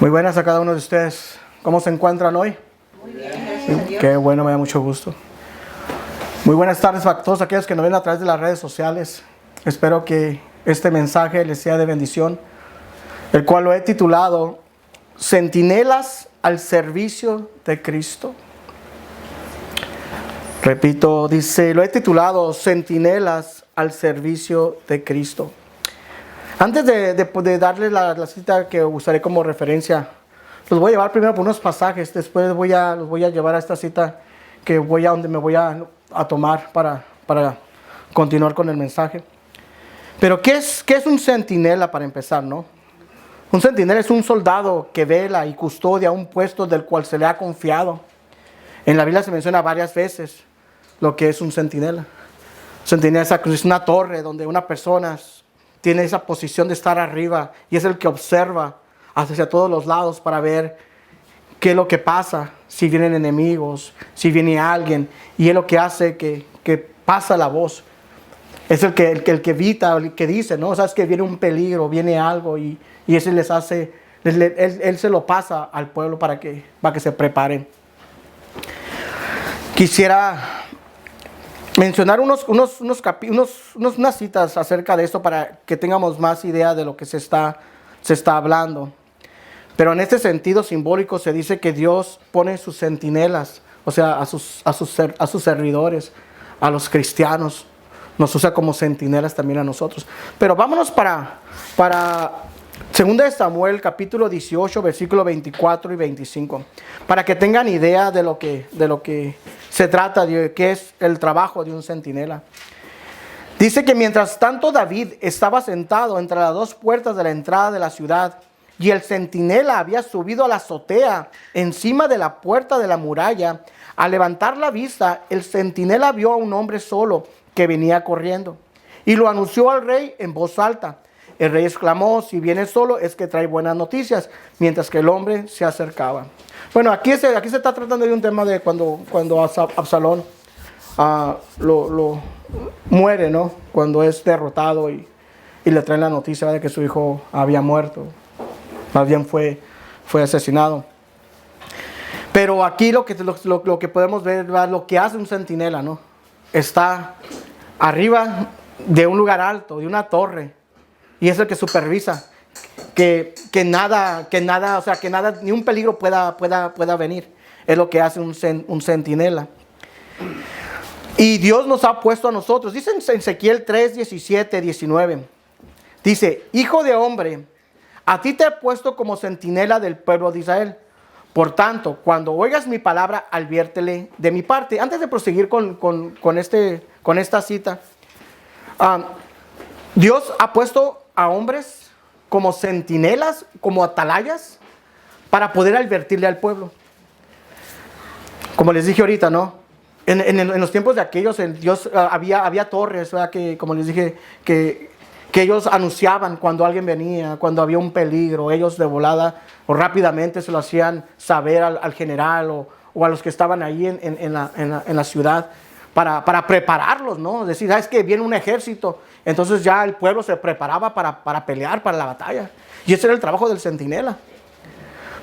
Muy buenas a cada uno de ustedes. ¿Cómo se encuentran hoy? Muy bien, gracias a Dios. Qué bueno, me da mucho gusto. Muy buenas tardes a todos aquellos que nos ven a través de las redes sociales. Espero que este mensaje les sea de bendición, el cual lo he titulado Centinelas al servicio de Cristo. Repito, lo he titulado Centinelas al servicio de Cristo. Antes de darles la cita que usaré como referencia, los voy a llevar primero por unos pasajes, después los voy a llevar a esta cita donde me voy a tomar para continuar con el mensaje. Pero ¿qué es un centinela para empezar, no? Un centinela es un soldado que vela y custodia un puesto del cual se le ha confiado. En la Biblia se menciona varias veces lo que es un centinela. Centinela es una torre donde una persona tiene esa posición de estar arriba y es el que observa hacia todos los lados para ver qué es lo que pasa, si vienen enemigos, si viene alguien, y es lo que hace que pasa la voz. Es el que evita, el que dice, ¿no? Sabes que viene un peligro, viene algo, y ese les hace, él se lo pasa al pueblo para que se preparen. Quisiera mencionar unas citas acerca de esto para que tengamos más idea de lo que se está hablando. Pero en este sentido simbólico se dice que Dios pone sus centinelas, o sea, a sus servidores, a los cristianos. Nos usa como centinelas también a nosotros. Pero vámonos para 2 de Samuel, capítulo 18, versículo 24 y 25. Para que tengan idea de lo que se trata, de qué es el trabajo de un centinela. Dice que mientras tanto David estaba sentado entre las dos puertas de la entrada de la ciudad, y el centinela había subido a la azotea encima de la puerta de la muralla. Al levantar la vista, el centinela vio a un hombre solo que venía corriendo y lo anunció al rey en voz alta. El rey exclamó: si viene solo es que trae buenas noticias, mientras que el hombre se acercaba. Bueno, aquí se está tratando de un tema de cuando Absalón lo muere, ¿no? Cuando es derrotado y le traen la noticia de que su hijo había muerto. Más bien fue asesinado. Pero aquí lo que podemos ver, lo que hace un centinela, ¿no? Está arriba de un lugar alto, de una torre, y es el que supervisa que nada, o sea, que nada, ni un peligro pueda venir. Es lo que hace un centinela. Y Dios nos ha puesto a nosotros. Dice en Ezequiel 3, 17, 19. Dice: hijo de hombre, a ti te he puesto como centinela del pueblo de Israel. Por tanto, cuando oigas mi palabra, adviértele de mi parte. Antes de proseguir con esta cita, Dios ha puesto a hombres como centinelas, como atalayas, para poder advertirle al pueblo. Como les dije ahorita, ¿no? En los tiempos de aquellos, Dios había torres, ¿verdad? Que, como les dije, que ellos anunciaban cuando alguien venía, cuando había un peligro. Ellos de volada o rápidamente se lo hacían saber al general o a los que estaban ahí en la ciudad para prepararlos, ¿no? Es decir, ¿sabes qué? Viene un ejército. Entonces ya el pueblo se preparaba para pelear, para la batalla. Y ese era el trabajo del centinela.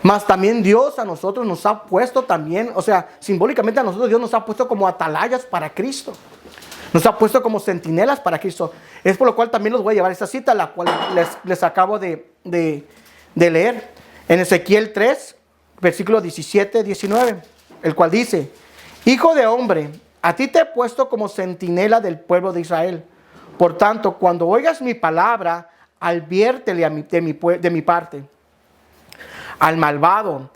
Mas también Dios a nosotros nos ha puesto también, o sea, simbólicamente a nosotros Dios nos ha puesto como atalayas para Cristo. Nos ha puesto como centinelas para Cristo. Es por lo cual también los voy a llevar a esta cita, la cual les acabo de leer. En Ezequiel 3, versículo 17, 19. El cual dice: hijo de hombre, a ti te he puesto como centinela del pueblo de Israel. Por tanto, cuando oigas mi palabra, adviértele de mi parte. Al malvado: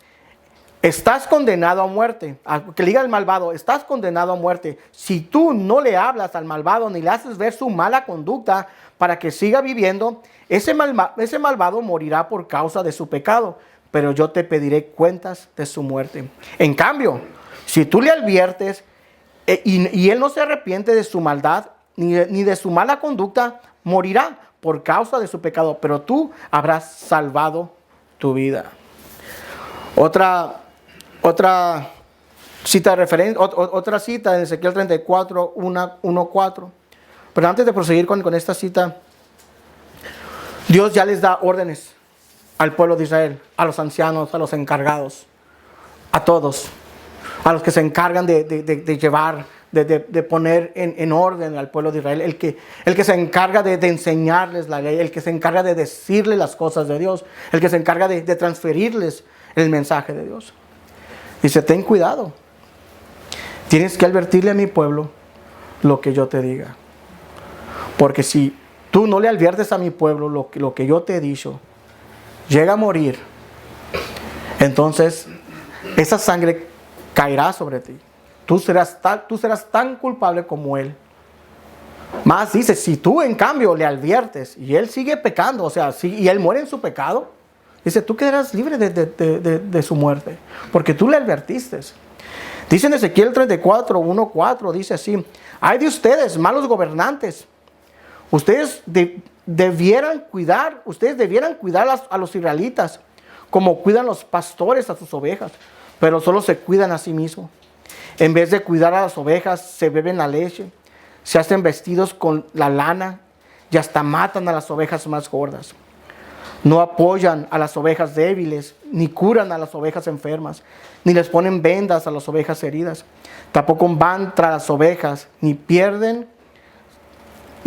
estás condenado a muerte. Que le diga al malvado: estás condenado a muerte. Si tú no le hablas al malvado ni le haces ver su mala conducta para que siga viviendo, ese malvado morirá por causa de su pecado, pero yo te pediré cuentas de su muerte. En cambio, si tú le adviertes y él no se arrepiente de su maldad ni de su mala conducta, morirá por causa de su pecado, pero tú habrás salvado tu vida. Otra cita otra cita en Ezequiel 34, 1:4. Pero antes de proseguir con esta cita, Dios ya les da órdenes al pueblo de Israel, a los ancianos, a los encargados, a todos, a los que se encargan de llevar, de poner en orden al pueblo de Israel, el que se encarga de enseñarles la ley, el que se encarga de decirles las cosas de Dios, el que se encarga de transferirles el mensaje de Dios. Dice, ten cuidado, tienes que advertirle a mi pueblo lo que yo te diga, porque si tú no le adviertes a mi pueblo lo que yo te he dicho, llega a morir, entonces esa sangre caerá sobre ti. Tú serás tan culpable como él. Más dice, si tú en cambio le adviertes y él sigue pecando, o sea, y él muere en su pecado, dice, tú quedarás libre de su muerte, porque tú le advertiste. Dice en Ezequiel 34, 1-4, dice así, ay de ustedes, malos gobernantes, ustedes debieran cuidar a los israelitas como cuidan los pastores a sus ovejas, pero solo se cuidan a sí mismos. En vez de cuidar a las ovejas, se beben la leche, se hacen vestidos con la lana y hasta matan a las ovejas más gordas. No apoyan a las ovejas débiles, ni curan a las ovejas enfermas, ni les ponen vendas a las ovejas heridas. Tampoco van tras las ovejas, ni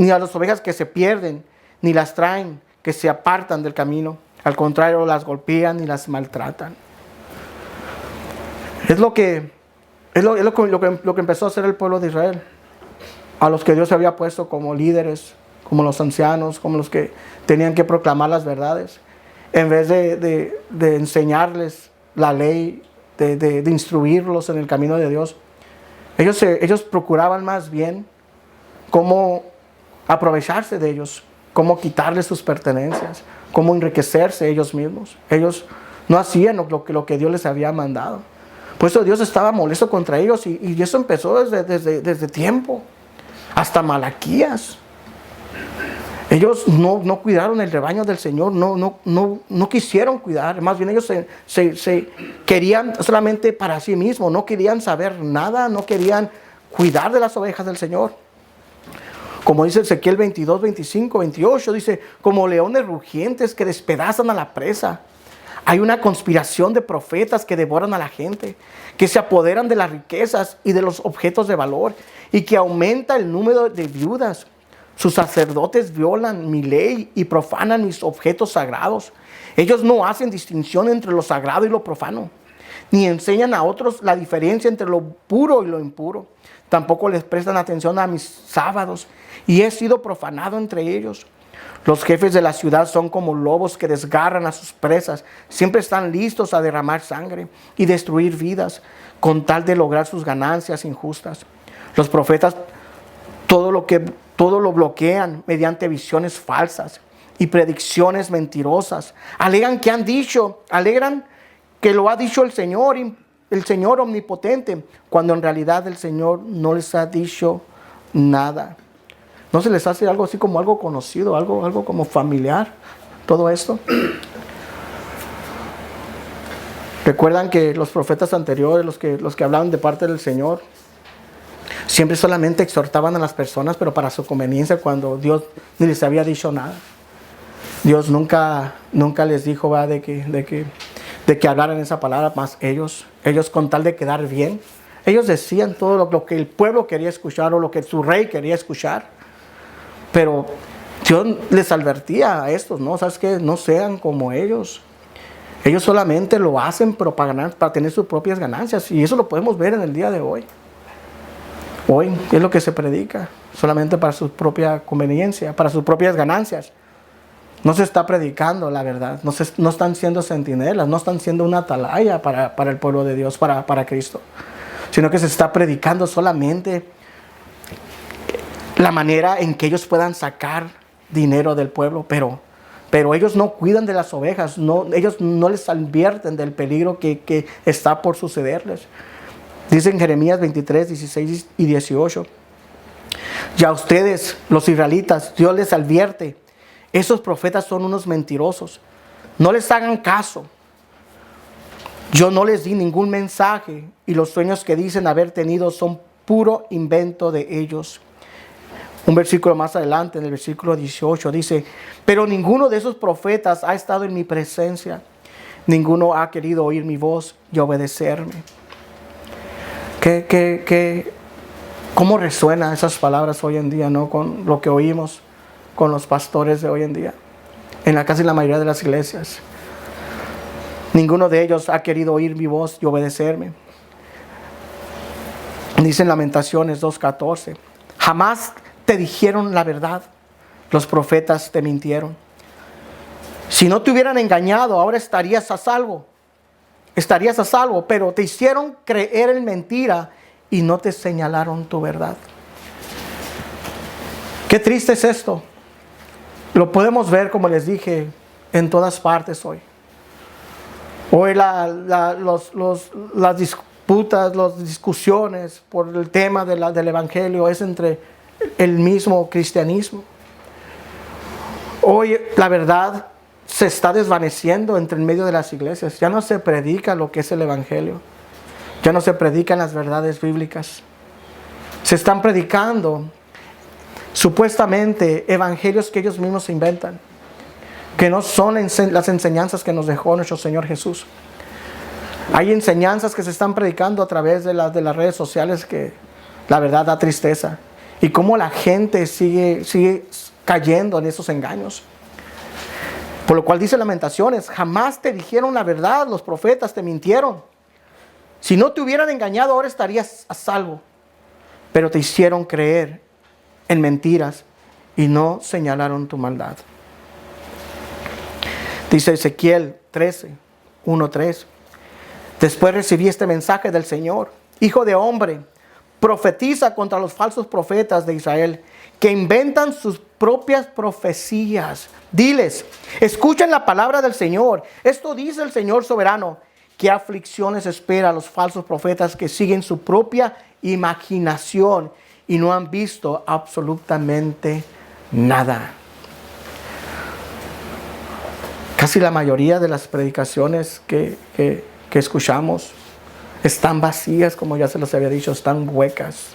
a las ovejas que se pierden, ni las traen, que se apartan del camino. Al contrario, las golpean y las maltratan. Es lo que empezó a hacer el pueblo de Israel. A los que Dios había puesto como líderes, como los ancianos, como los que tenían que proclamar las verdades. En vez de enseñarles la ley, de instruirlos en el camino de Dios, ellos procuraban más bien cómo aprovecharse de ellos, cómo quitarles sus pertenencias, cómo enriquecerse ellos mismos. Ellos no hacían lo que Dios les había mandado. Por eso Dios estaba molesto contra ellos y eso empezó desde tiempo, hasta Malaquías. Ellos no cuidaron el rebaño del Señor, no quisieron cuidar. Más bien ellos se querían solamente para sí mismos, no querían saber nada, no querían cuidar de las ovejas del Señor. Como dice Ezequiel 22, 25, 28, dice, como leones rugientes que despedazan a la presa. Hay una conspiración de profetas que devoran a la gente, que se apoderan de las riquezas y de los objetos de valor, y que aumenta el número de viudas. Sus sacerdotes violan mi ley y profanan mis objetos sagrados. Ellos no hacen distinción entre lo sagrado y lo profano, ni enseñan a otros la diferencia entre lo puro y lo impuro. Tampoco les prestan atención a mis sábados, y he sido profanado entre ellos. Los jefes de la ciudad son como lobos que desgarran a sus presas. Siempre están listos a derramar sangre y destruir vidas con tal de lograr sus ganancias injustas. Los profetas todo lo bloquean mediante visiones falsas y predicciones mentirosas. Alegan que lo ha dicho el Señor omnipotente, cuando en realidad el Señor no les ha dicho nada. ¿No se les hace algo así como algo conocido, algo como familiar, todo esto? Recuerdan que los profetas anteriores, los que hablaban de parte del Señor, siempre solamente exhortaban a las personas, pero para su conveniencia, cuando Dios ni les había dicho nada. Dios nunca les dijo de que hablaran esa palabra, más ellos con tal de quedar bien, ellos decían todo lo que el pueblo quería escuchar o lo que su rey quería escuchar. Pero Dios les advertía a estos, ¿no? ¿Sabes qué? No sean como ellos. Ellos solamente lo hacen para tener sus propias ganancias. Y eso lo podemos ver en el día de hoy. Hoy es lo que se predica, solamente para su propia conveniencia, para sus propias ganancias. No se está predicando la verdad, no están siendo centinelas, no están siendo una atalaya para el pueblo de Dios, para Cristo. Sino que se está predicando solamente la manera en que ellos puedan sacar dinero del pueblo, pero ellos no cuidan de las ovejas, ellos no les advierten del peligro que está por sucederles. Dice en Jeremías 23, 16 y 18, ya ustedes, los israelitas, Dios les advierte, esos profetas son unos mentirosos, no les hagan caso. Yo no les di ningún mensaje y los sueños que dicen haber tenido son puro invento de ellos. Un versículo más adelante, en el versículo 18, dice: pero ninguno de esos profetas ha estado en mi presencia. Ninguno ha querido oír mi voz y obedecerme. ¿Cómo resuenan esas palabras hoy en día, ¿no? Con lo que oímos con los pastores de hoy en día, en casi la mayoría de las iglesias. Ninguno de ellos ha querido oír mi voz y obedecerme. Dice en Lamentaciones 2:14: jamás te dijeron la verdad, los profetas te mintieron. Si no te hubieran engañado, ahora estarías a salvo. Estarías a salvo, pero te hicieron creer en mentira y no te señalaron tu verdad. Qué triste es esto. Lo podemos ver, como les dije, en todas partes hoy. Hoy las disputas, las discusiones por el tema del evangelio es entre el mismo cristianismo. Hoy la verdad se está desvaneciendo entre en medio de las iglesias. Ya no se predica lo que es el evangelio. Ya no se predican las verdades bíblicas. Se están predicando supuestamente evangelios que ellos mismos inventan, que no son las enseñanzas que nos dejó nuestro Señor Jesús. Hay enseñanzas que se están predicando a través de las redes sociales que la verdad da tristeza. Y cómo la gente sigue cayendo en esos engaños. Por lo cual dice Lamentaciones: jamás te dijeron la verdad, los profetas te mintieron. Si no te hubieran engañado, ahora estarías a salvo. Pero te hicieron creer en mentiras y no señalaron tu maldad. Dice Ezequiel 13:1-3: después recibí este mensaje del Señor: hijo de hombre, profetiza contra los falsos profetas de Israel, que inventan sus propias profecías. Diles: escuchen la palabra del Señor. Esto dice el Señor soberano: ¿qué aflicciones espera a los falsos profetas que siguen su propia imaginación y no han visto absolutamente nada? Casi la mayoría de las predicaciones que escuchamos están vacías, como ya se los había dicho, están huecas.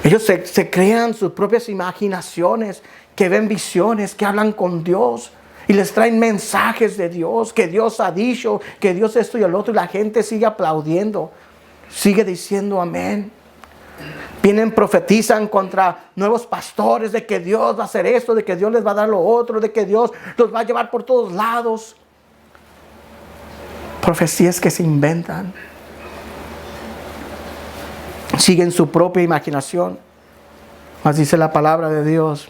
Ellos se crean sus propias imaginaciones, que ven visiones, que hablan con Dios y les traen mensajes de Dios, que Dios ha dicho, que Dios esto y el otro, y la gente sigue aplaudiendo, sigue diciendo amén. Vienen, profetizan contra nuevos pastores de que Dios va a hacer esto, de que Dios les va a dar lo otro, de que Dios los va a llevar por todos lados. Profecías que se inventan. Siguen su propia imaginación. Mas dice la palabra de Dios: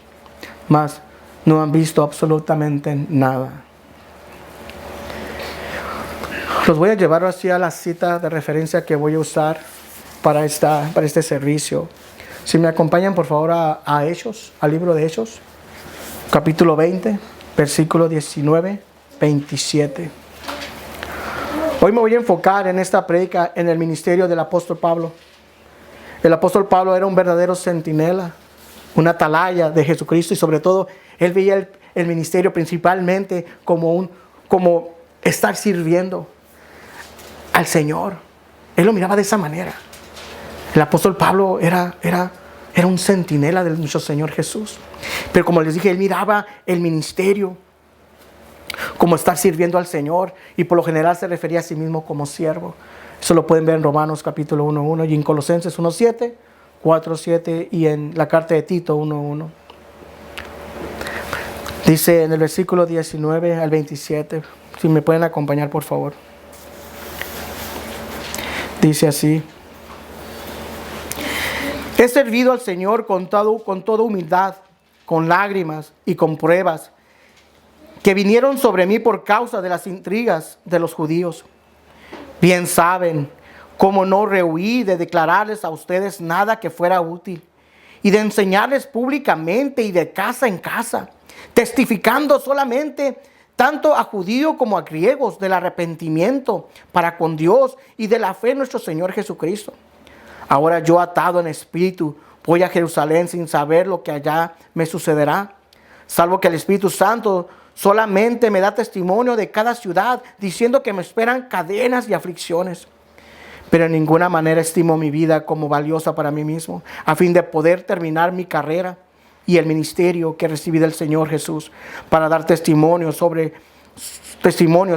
mas no han visto absolutamente nada. Los voy a llevar hacia la cita de referencia que voy a usar para este servicio. Si me acompañan por favor a Hechos, al libro de Hechos, capítulo 20, versículo 19-27. Hoy me voy a enfocar en esta prédica en el ministerio del apóstol Pablo. El apóstol Pablo era un verdadero centinela, una atalaya de Jesucristo, y sobre todo él veía el ministerio principalmente como estar sirviendo al Señor. Él lo miraba de esa manera. El apóstol Pablo era un centinela de nuestro Señor Jesús. Pero como les dije, él miraba el ministerio como estar sirviendo al Señor, y por lo general se refería a sí mismo como siervo. Eso lo pueden ver en Romanos capítulo 1:1 y en Colosenses 1:7, 4:7 y en la carta de Tito 1:1. Dice en el versículo 19 al 27, si me pueden acompañar por favor. Dice así: he servido al Señor con toda humildad, con lágrimas y con pruebas que vinieron sobre mí por causa de las intrigas de los judíos. Bien saben cómo no rehuí de declararles a ustedes nada que fuera útil, y de enseñarles públicamente y de casa en casa, testificando solamente tanto a judíos como a griegos del arrepentimiento para con Dios y de la fe en nuestro Señor Jesucristo. Ahora yo, atado en espíritu, voy a Jerusalén sin saber lo que allá me sucederá, salvo que el Espíritu Santo solamente me da testimonio de cada ciudad, diciendo que me esperan cadenas y aflicciones. pero en ninguna manera estimo mi vida como valiosa para mí mismo, a fin de poder terminar mi carrera y el ministerio que recibí del Señor Jesús, para dar testimonio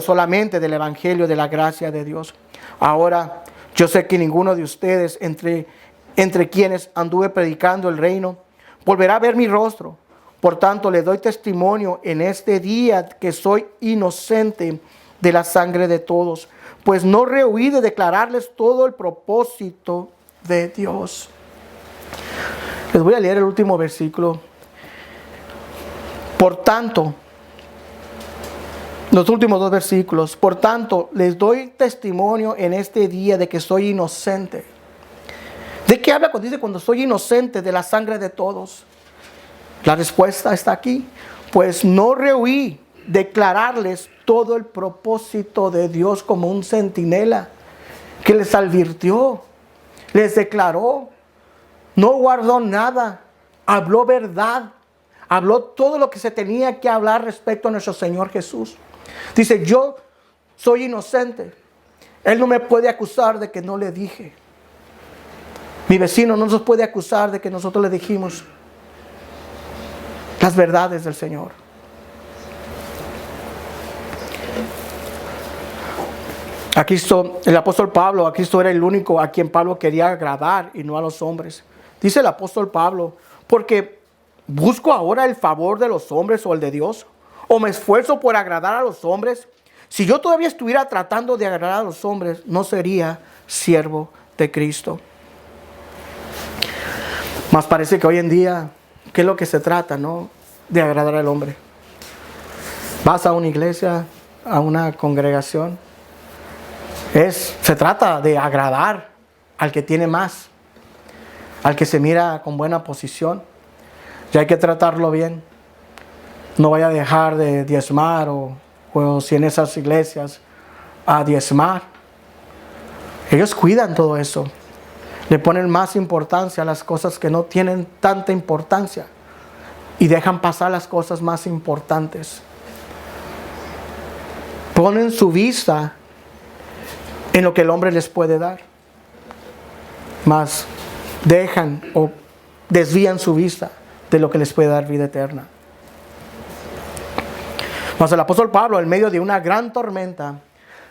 solamente del Evangelio de la gracia de Dios. Ahora, yo sé que ninguno de ustedes, entre quienes anduve predicando el reino, volverá a ver mi rostro. Por tanto, le doy testimonio en este día que soy inocente de la sangre de todos, pues no rehuí de declararles todo el propósito de Dios. Les voy a leer el último versículo. Por tanto, los últimos dos versículos. Por tanto, les doy testimonio en este día de que soy inocente. ¿De qué habla cuando dice cuando soy inocente de la sangre de todos? La respuesta está aquí. Pues no rehuí declararles todo el propósito de Dios como un centinela que les advirtió, les declaró, no guardó nada, habló verdad, habló todo lo que se tenía que hablar respecto a nuestro Señor Jesús. Dice, yo soy inocente. Él no me puede acusar de que no le dije. Mi vecino no nos puede acusar de que nosotros le dijimos las verdades del Señor. A Cristo, el apóstol Pablo, a Cristo era el único a quien Pablo quería agradar y no a los hombres. Dice el apóstol Pablo, porque busco ahora el favor de los hombres o el de Dios, o me esfuerzo por agradar a los hombres. Si yo todavía estuviera tratando de agradar a los hombres, no sería siervo de Cristo. Mas parece que hoy en día, ¿qué es lo que se trata, no? De agradar al hombre. Vas a una iglesia, a una congregación. Se trata de agradar al que tiene más, al que se mira con buena posición. Y hay que tratarlo bien. No vaya a dejar de diezmar o si en esas iglesias a diezmar. Ellos cuidan todo eso. Le ponen más importancia a las cosas que no tienen tanta importancia y dejan pasar las cosas más importantes. Ponen su vista en lo que el hombre les puede dar, mas dejan o desvían su vista de lo que les puede dar vida eterna. Mas el apóstol Pablo, en medio de una gran tormenta,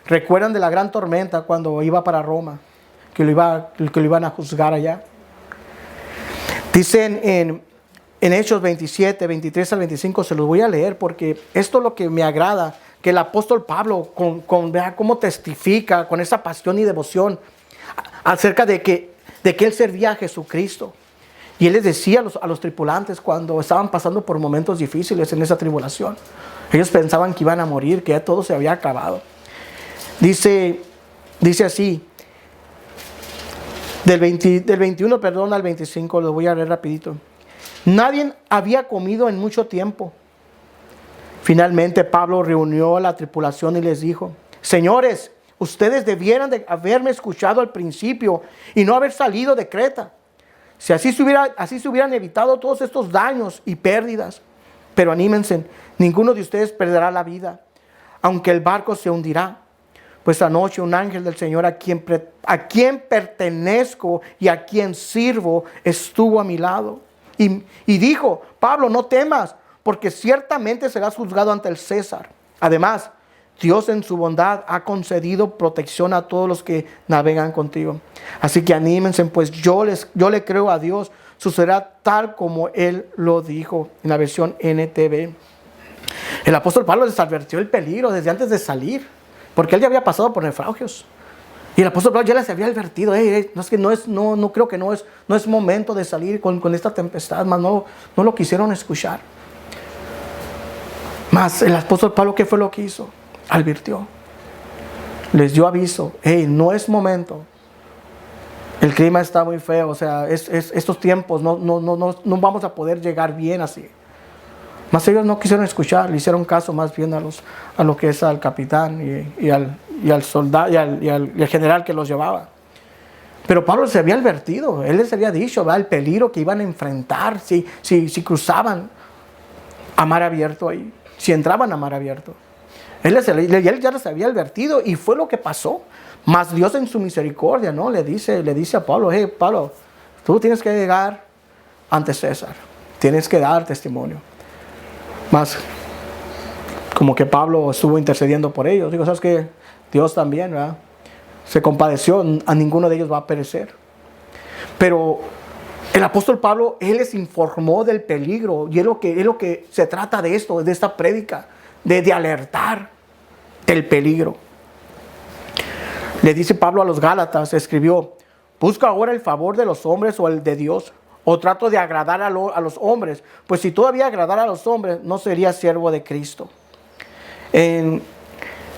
¿recuerdan de la gran tormenta cuando iba para Roma? Que lo iban a juzgar allá. Dicen en Hechos 27, 23 al 25, se los voy a leer porque esto es lo que me agrada, que el apóstol Pablo, vea cómo testifica con esa pasión y devoción acerca de que él servía a Jesucristo. Y él les decía a los tripulantes cuando estaban pasando por momentos difíciles en esa tribulación. Ellos pensaban que iban a morir, que ya todo se había acabado. Dice así, del 21 al 25, lo voy a leer rapidito. Nadie había comido en mucho tiempo. Finalmente Pablo reunió a la tripulación y les dijo, señores, ustedes debieran de haberme escuchado al principio y no haber salido de Creta. Si así se hubieran evitado todos estos daños y pérdidas. Pero anímense, ninguno de ustedes perderá la vida, aunque el barco se hundirá. Pues anoche un ángel del Señor a quien pertenezco y a quien sirvo estuvo a mi lado. Y dijo, Pablo, no temas, porque ciertamente serás juzgado ante el César. Además, Dios en su bondad ha concedido protección a todos los que navegan contigo. Así que anímense, pues yo le creo a Dios. Sucederá tal como Él lo dijo, en la versión NTV. El apóstol Pablo les advirtió el peligro desde antes de salir, porque él ya había pasado por naufragios. Y el apóstol Pablo ya les había advertido, no creo que no es momento de salir con esta tempestad, mas no lo quisieron escuchar. Mas el apóstol Pablo, ¿qué fue lo que hizo? Advirtió. Les dio aviso, no es momento. El clima está muy feo, o sea, estos tiempos no vamos a poder llegar bien así. Mas ellos no quisieron escuchar, le hicieron caso más bien a lo que es al capitán y al soldado y al general que los llevaba. Pero Pablo se había advertido, él les había dicho, ¿verdad?, el peligro que iban a enfrentar si cruzaban a mar abierto ahí, si entraban a mar abierto. Él ya les había advertido y fue lo que pasó. Mas Dios en su misericordia, ¿no? Le dice a Pablo, hey, Pablo, tú tienes que llegar ante César. Tienes que dar testimonio. Más como que Pablo estuvo intercediendo por ellos. Digo, ¿sabes qué? Dios también, ¿verdad? Se compadeció, a ninguno de ellos va a perecer. Pero el apóstol Pablo, él les informó del peligro. Y es lo que se trata de esto, de esta prédica, de alertar del peligro. Le dice Pablo a los Gálatas, escribió, busca ahora el favor de los hombres o el de Dios, o trato de agradar a los hombres, pues si todavía agradara a los hombres, no sería siervo de Cristo. En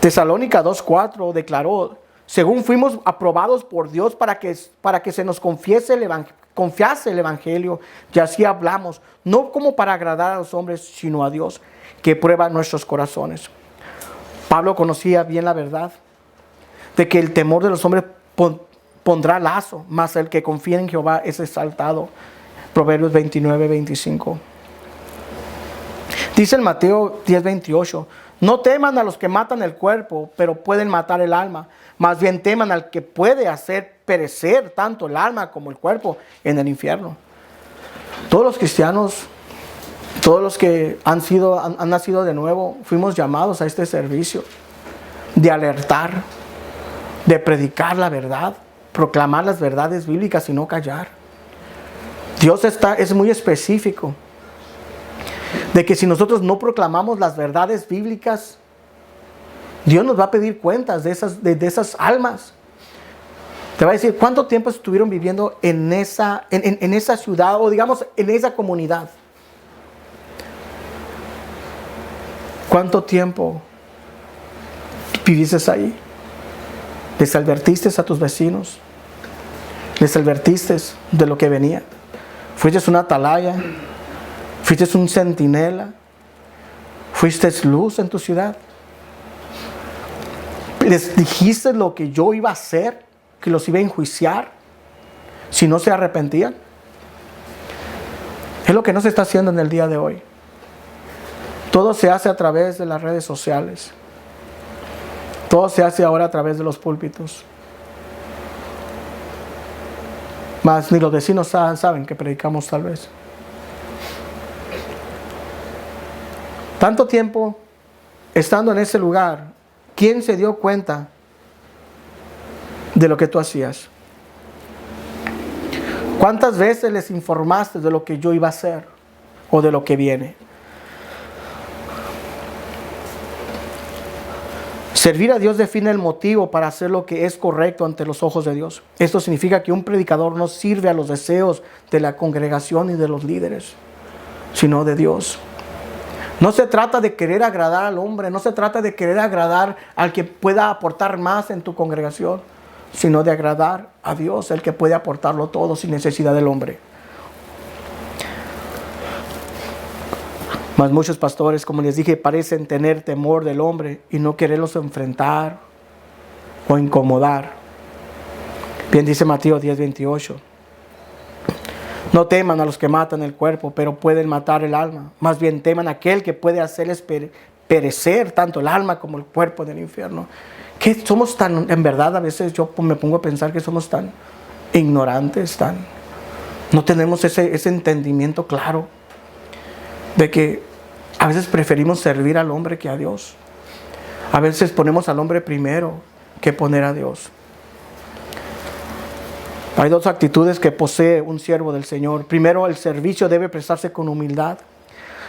Tesalónica 2:4 declaró, según fuimos aprobados por Dios para que se nos confiase el evangelio, y así hablamos, no como para agradar a los hombres, sino a Dios, que prueba nuestros corazones. Pablo conocía bien la verdad de que el temor de los hombres pondrá lazo, mas el que confía en Jehová es exaltado. Proverbios 29:25. Dice en Mateo 10:28, no teman a los que matan el cuerpo, pero pueden matar el alma. Más bien teman al que puede hacer perecer tanto el alma como el cuerpo en el infierno. Todos los cristianos, todos los que han nacido de nuevo, fuimos llamados a este servicio de alertar, de predicar la verdad, proclamar las verdades bíblicas y no callar. Dios es muy específico de que si nosotros no proclamamos las verdades bíblicas, Dios nos va a pedir cuentas de esas almas. Te va a decir cuánto tiempo estuvieron viviendo en esa ciudad o digamos en esa comunidad. ¿Cuánto tiempo viviste ahí? ¿Les advertiste a tus vecinos? ¿Les advertiste de lo que venía? ¿Fuiste una atalaya? ¿Fuiste un centinela? ¿Fuiste luz en tu ciudad? ¿Les dijiste lo que yo iba a hacer? ¿Que los iba a enjuiciar si no se arrepentían? Es lo que no se está haciendo en el día de hoy. Todo se hace a través de las redes sociales. Todo se hace ahora a través de los púlpitos. Mas ni los vecinos saben que predicamos tal vez. Tanto tiempo estando en ese lugar, ¿quién se dio cuenta de lo que tú hacías? ¿Cuántas veces les informaste de lo que yo iba a hacer o de lo que viene? Servir a Dios define el motivo para hacer lo que es correcto ante los ojos de Dios. Esto significa que un predicador no sirve a los deseos de la congregación y de los líderes, sino de Dios. No se trata de querer agradar al hombre, no se trata de querer agradar al que pueda aportar más en tu congregación, sino de agradar a Dios, el que puede aportarlo todo sin necesidad del hombre. Mas muchos pastores, como les dije, parecen tener temor del hombre y no quererlos enfrentar o incomodar. Bien dice Mateo 10:28. No teman a los que matan el cuerpo, pero pueden matar el alma. Más bien teman a aquel que puede hacerles perecer tanto el alma como el cuerpo en el infierno. Que somos tan, en verdad, a veces yo me pongo a pensar que somos tan ignorantes, no tenemos ese entendimiento claro de que a veces preferimos servir al hombre que a Dios. A veces ponemos al hombre primero que poner a Dios. Hay dos actitudes que posee un siervo del Señor. Primero, el servicio debe prestarse con humildad,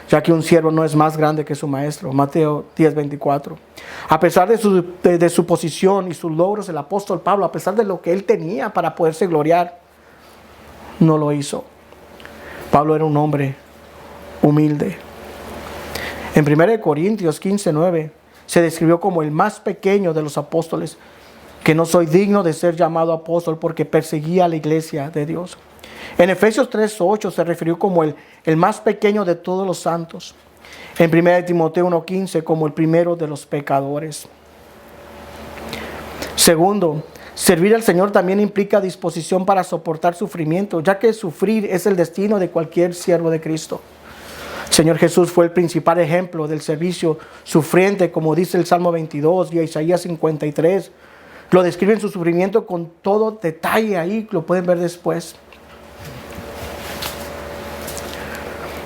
ya que un siervo no es más grande que su maestro. Mateo 10:24. A pesar de su posición y sus logros, el apóstol Pablo, a pesar de lo que él tenía para poderse gloriar, no lo hizo. Pablo era un hombre humilde. En 1 Corintios 15:9 se describió como el más pequeño de los apóstoles, que no soy digno de ser llamado apóstol porque perseguía a la iglesia de Dios. En Efesios 3:8 se refirió como el más pequeño de todos los santos. En 1 Timoteo 1:15 como el primero de los pecadores. Segundo, servir al Señor también implica disposición para soportar sufrimiento, ya que sufrir es el destino de cualquier siervo de Cristo. El Señor Jesús fue el principal ejemplo del servicio sufriente, como dice el Salmo 22 y Isaías 53. Lo describen su sufrimiento con todo detalle ahí, lo pueden ver después.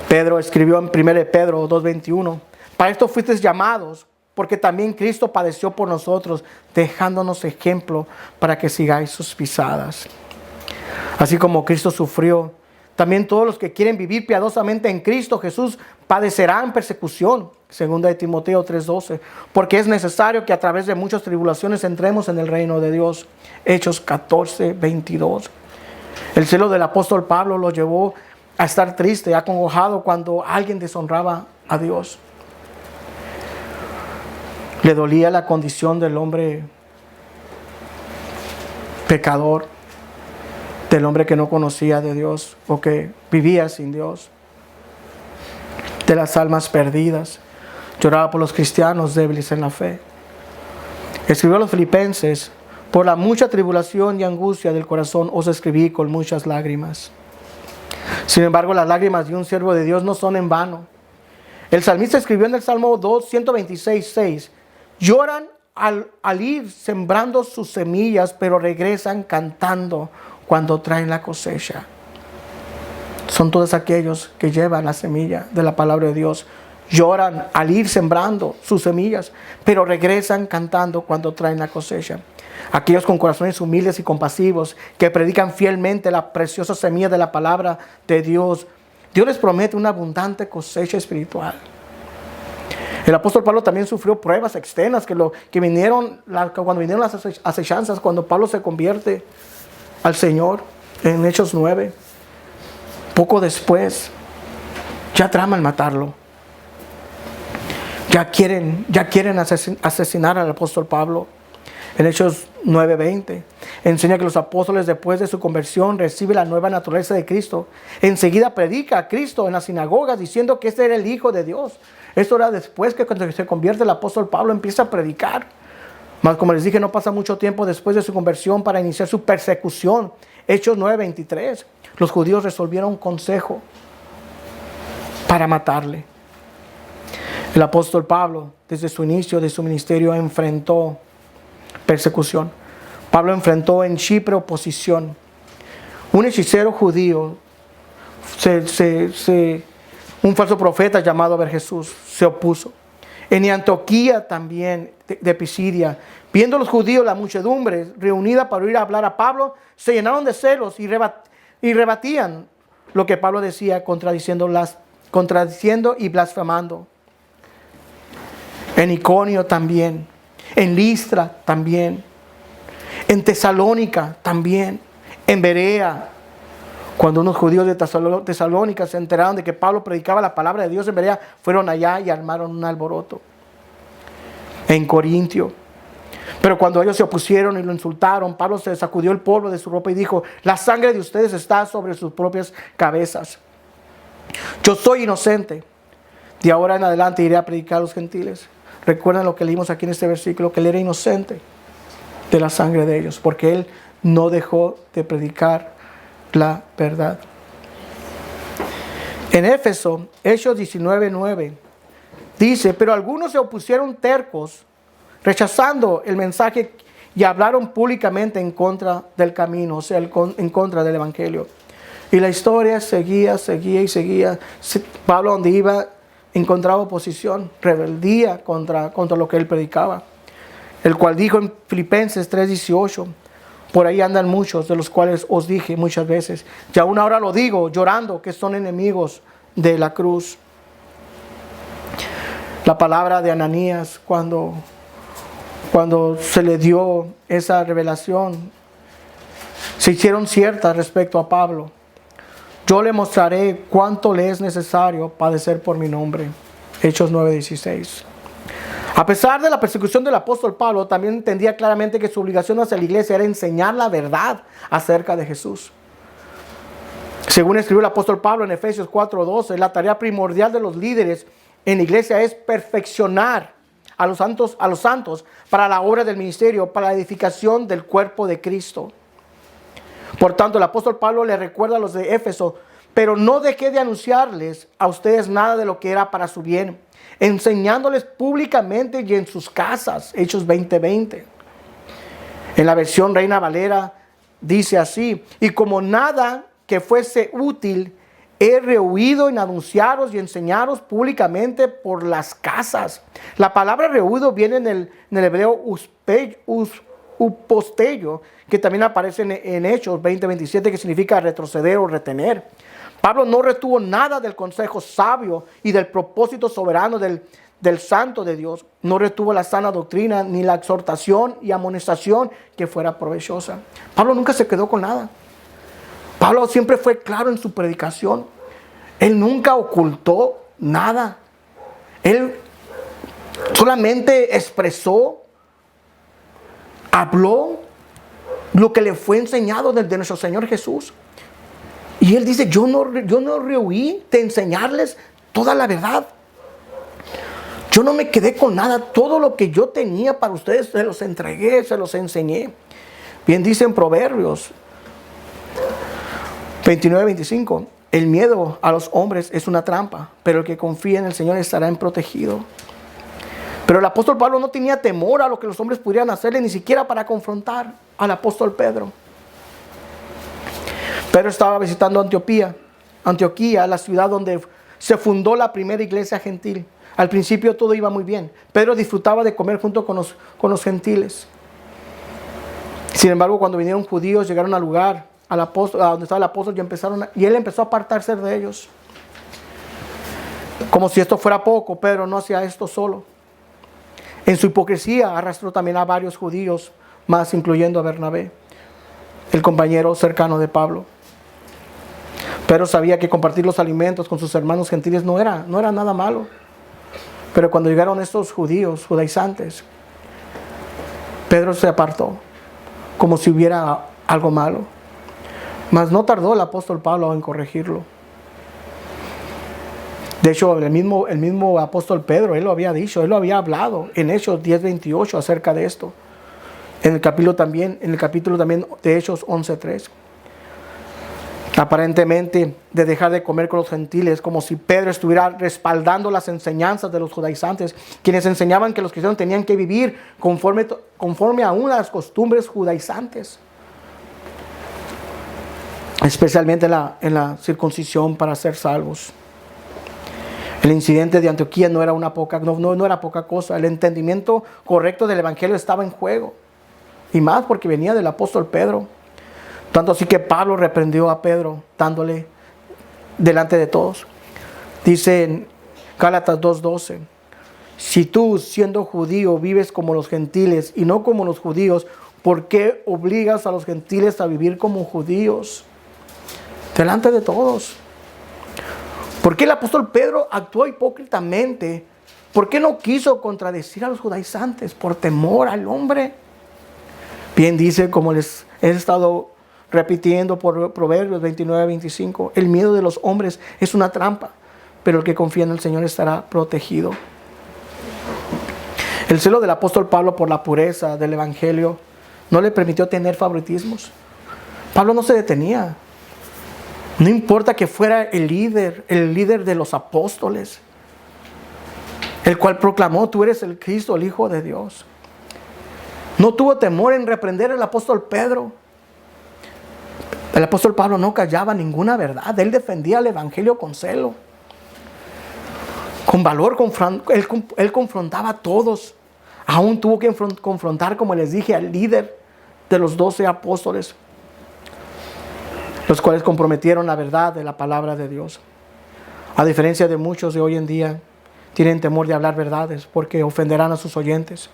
Pedro escribió en 1 Pedro 2:21, para esto fuisteis llamados, porque también Cristo padeció por nosotros, dejándonos ejemplo para que sigáis sus pisadas. Así como Cristo sufrió, también todos los que quieren vivir piadosamente en Cristo Jesús padecerán persecución. 2 Timoteo 3:12, porque es necesario que a través de muchas tribulaciones entremos en el reino de Dios. Hechos 14:22. El celo del apóstol Pablo lo llevó a estar triste, acongojado cuando alguien deshonraba a Dios. Le dolía la condición del hombre pecador, del hombre que no conocía de Dios o que vivía sin Dios, de las almas perdidas. Lloraba por los cristianos débiles en la fe. Escribió a los filipenses, por la mucha tribulación y angustia del corazón os escribí con muchas lágrimas. Sin embargo, las lágrimas de un siervo de Dios no son en vano. El salmista escribió en el Salmo 126:6, lloran al ir sembrando sus semillas, pero regresan cantando cuando traen la cosecha. Son todos aquellos que llevan la semilla de la palabra de Dios. Lloran al ir sembrando sus semillas, pero regresan cantando cuando traen la cosecha. Aquellos con corazones humildes y compasivos que predican fielmente la preciosa semilla de la palabra de Dios. Dios les promete una abundante cosecha espiritual. El apóstol Pablo también sufrió pruebas externas cuando vinieron las acechanzas, cuando Pablo se convierte al Señor en Hechos 9. Poco después ya traman matarlo. Ya quieren asesinar al apóstol Pablo. En Hechos 9:20 enseña que los apóstoles, después de su conversión, reciben la nueva naturaleza de Cristo. Enseguida predica a Cristo en las sinagogas diciendo que este era el Hijo de Dios. Esto era después que cuando se convierte el apóstol Pablo empieza a predicar. Mas como les dije, no pasa mucho tiempo después de su conversión para iniciar su persecución. Hechos 9:23. Los judíos resolvieron un consejo para matarle. El apóstol Pablo, desde su inicio de su ministerio, enfrentó persecución. Pablo enfrentó en Chipre oposición. Un hechicero judío, un falso profeta llamado Bar-Jesús, se opuso. En Antioquía también, de Pisidia, viendo los judíos la muchedumbre reunida para oír hablar a Pablo, se llenaron de celos y rebatían lo que Pablo decía, contradiciendo y blasfemando. En Iconio también, en Listra también, en Tesalónica también, en Berea. Cuando unos judíos de Tesalónica se enteraron de que Pablo predicaba la palabra de Dios en Berea, fueron allá y armaron un alboroto. En Corintio. Pero cuando ellos se opusieron y lo insultaron, Pablo se sacudió el polvo de su ropa y dijo: la sangre de ustedes está sobre sus propias cabezas. Yo soy inocente. De ahora en adelante iré a predicar a los gentiles. Recuerden lo que leímos aquí en este versículo, que él era inocente de la sangre de ellos, porque él no dejó de predicar la verdad. En Éfeso, Hechos 19:9, dice: pero algunos se opusieron tercos, rechazando el mensaje, y hablaron públicamente en contra del camino, o sea, en contra del evangelio. Y la historia seguía. Pablo, donde iba, encontraba oposición, rebeldía contra lo que él predicaba. El cual dijo en Filipenses 3:18: por ahí andan muchos, de los cuales os dije muchas veces, y aún ahora lo digo, llorando, que son enemigos de la cruz. La palabra de Ananías, cuando se le dio esa revelación, se hicieron ciertas respecto a Pablo. Yo le mostraré cuánto le es necesario padecer por mi nombre. Hechos 9:16. A pesar de la persecución del apóstol Pablo, también entendía claramente que su obligación hacia la iglesia era enseñar la verdad acerca de Jesús. Según escribió el apóstol Pablo en Efesios 4:12, la tarea primordial de los líderes en la iglesia es perfeccionar a los santos para la obra del ministerio, para la edificación del cuerpo de Cristo. Por tanto, el apóstol Pablo le recuerda a los de Éfeso: pero no dejé de anunciarles a ustedes nada de lo que era para su bien, enseñándoles públicamente y en sus casas. Hechos 20:20. En la versión Reina Valera dice así: y como nada que fuese útil, he rehuido en anunciaros y enseñaros públicamente por las casas. La palabra rehuido viene en el hebreo upostello, que también aparece en Hechos 20:27, que significa retroceder o retener. Pablo no retuvo nada del consejo sabio y del propósito soberano del santo de Dios. No retuvo la sana doctrina ni la exhortación y amonestación que fuera provechosa. Pablo nunca se quedó con nada. Pablo siempre fue claro en su predicación. Él nunca ocultó nada. Él solamente expresó, habló lo que le fue enseñado desde nuestro Señor Jesús. Y él dice: yo no rehuí de enseñarles toda la verdad. Yo no me quedé con nada. Todo lo que yo tenía para ustedes se los entregué, se los enseñé. Bien dice en Proverbios 29:25: el miedo a los hombres es una trampa, pero el que confía en el Señor estará protegido. Pero el apóstol Pablo no tenía temor a lo que los hombres pudieran hacerle, ni siquiera para confrontar al apóstol Pedro. Pedro estaba visitando Antioquía, la ciudad donde se fundó la primera iglesia gentil. Al principio todo iba muy bien. Pedro disfrutaba de comer junto con los gentiles. Sin embargo, cuando vinieron judíos, llegaron al lugar, a donde estaba el apóstol, y él empezó a apartarse de ellos. Como si esto fuera poco, Pedro no hacía esto solo. En su hipocresía arrastró también a varios judíos más, incluyendo a Bernabé, el compañero cercano de Pablo. Pedro sabía que compartir los alimentos con sus hermanos gentiles no era nada malo. Pero cuando llegaron estos judíos, judaizantes, Pedro se apartó, como si hubiera algo malo. Mas no tardó el apóstol Pablo en corregirlo. De hecho, el mismo apóstol Pedro, él lo había dicho, él lo había hablado en Hechos 10:28 acerca de esto. En el capítulo también de Hechos 11:3. Aparentemente, de dejar de comer con los gentiles, como si Pedro estuviera respaldando las enseñanzas de los judaizantes, quienes enseñaban que los cristianos tenían que vivir conforme a unas costumbres judaizantes, especialmente en la circuncisión para ser salvos. El incidente de Antioquía no era poca cosa. El entendimiento correcto del evangelio estaba en juego, y más porque venía del apóstol Pedro. Tanto así que Pablo reprendió a Pedro, dándole delante de todos. Dice en Gálatas 2:12: si tú, siendo judío, vives como los gentiles y no como los judíos, ¿por qué obligas a los gentiles a vivir como judíos? Delante de todos. ¿Por qué el apóstol Pedro actuó hipócritamente? ¿Por qué no quiso contradecir a los judaizantes? Por temor al hombre. Bien dice, como les he estado repitiendo por Proverbios 29:25, el miedo de los hombres es una trampa, pero el que confía en el Señor estará protegido. El celo del apóstol Pablo por la pureza del evangelio no le permitió tener favoritismos. Pablo no se detenía. No importa que fuera el líder de los apóstoles, el cual proclamó: tú eres el Cristo, el Hijo de Dios. No tuvo temor en reprender al apóstol Pedro. El apóstol Pablo no callaba ninguna verdad. Él defendía el evangelio con celo, con valor. Él confrontaba a todos. Aún tuvo que confrontar, como les dije, al líder de los 12 apóstoles, los cuales comprometieron la verdad de la palabra de Dios. A diferencia de muchos de hoy en día, tienen temor de hablar verdades porque ofenderán a sus oyentes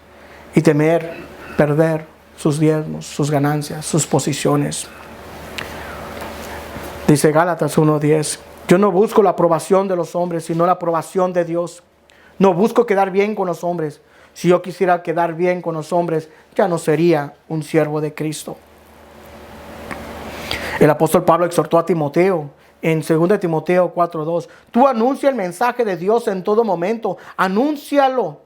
y temer perder sus diezmos, sus ganancias, sus posiciones. Dice Gálatas 1:10: yo no busco la aprobación de los hombres, sino la aprobación de Dios. No busco quedar bien con los hombres. Si yo quisiera quedar bien con los hombres, ya no sería un siervo de Cristo. El apóstol Pablo exhortó a Timoteo en 2 Timoteo 4:2: tú anuncia el mensaje de Dios en todo momento. Anúncialo.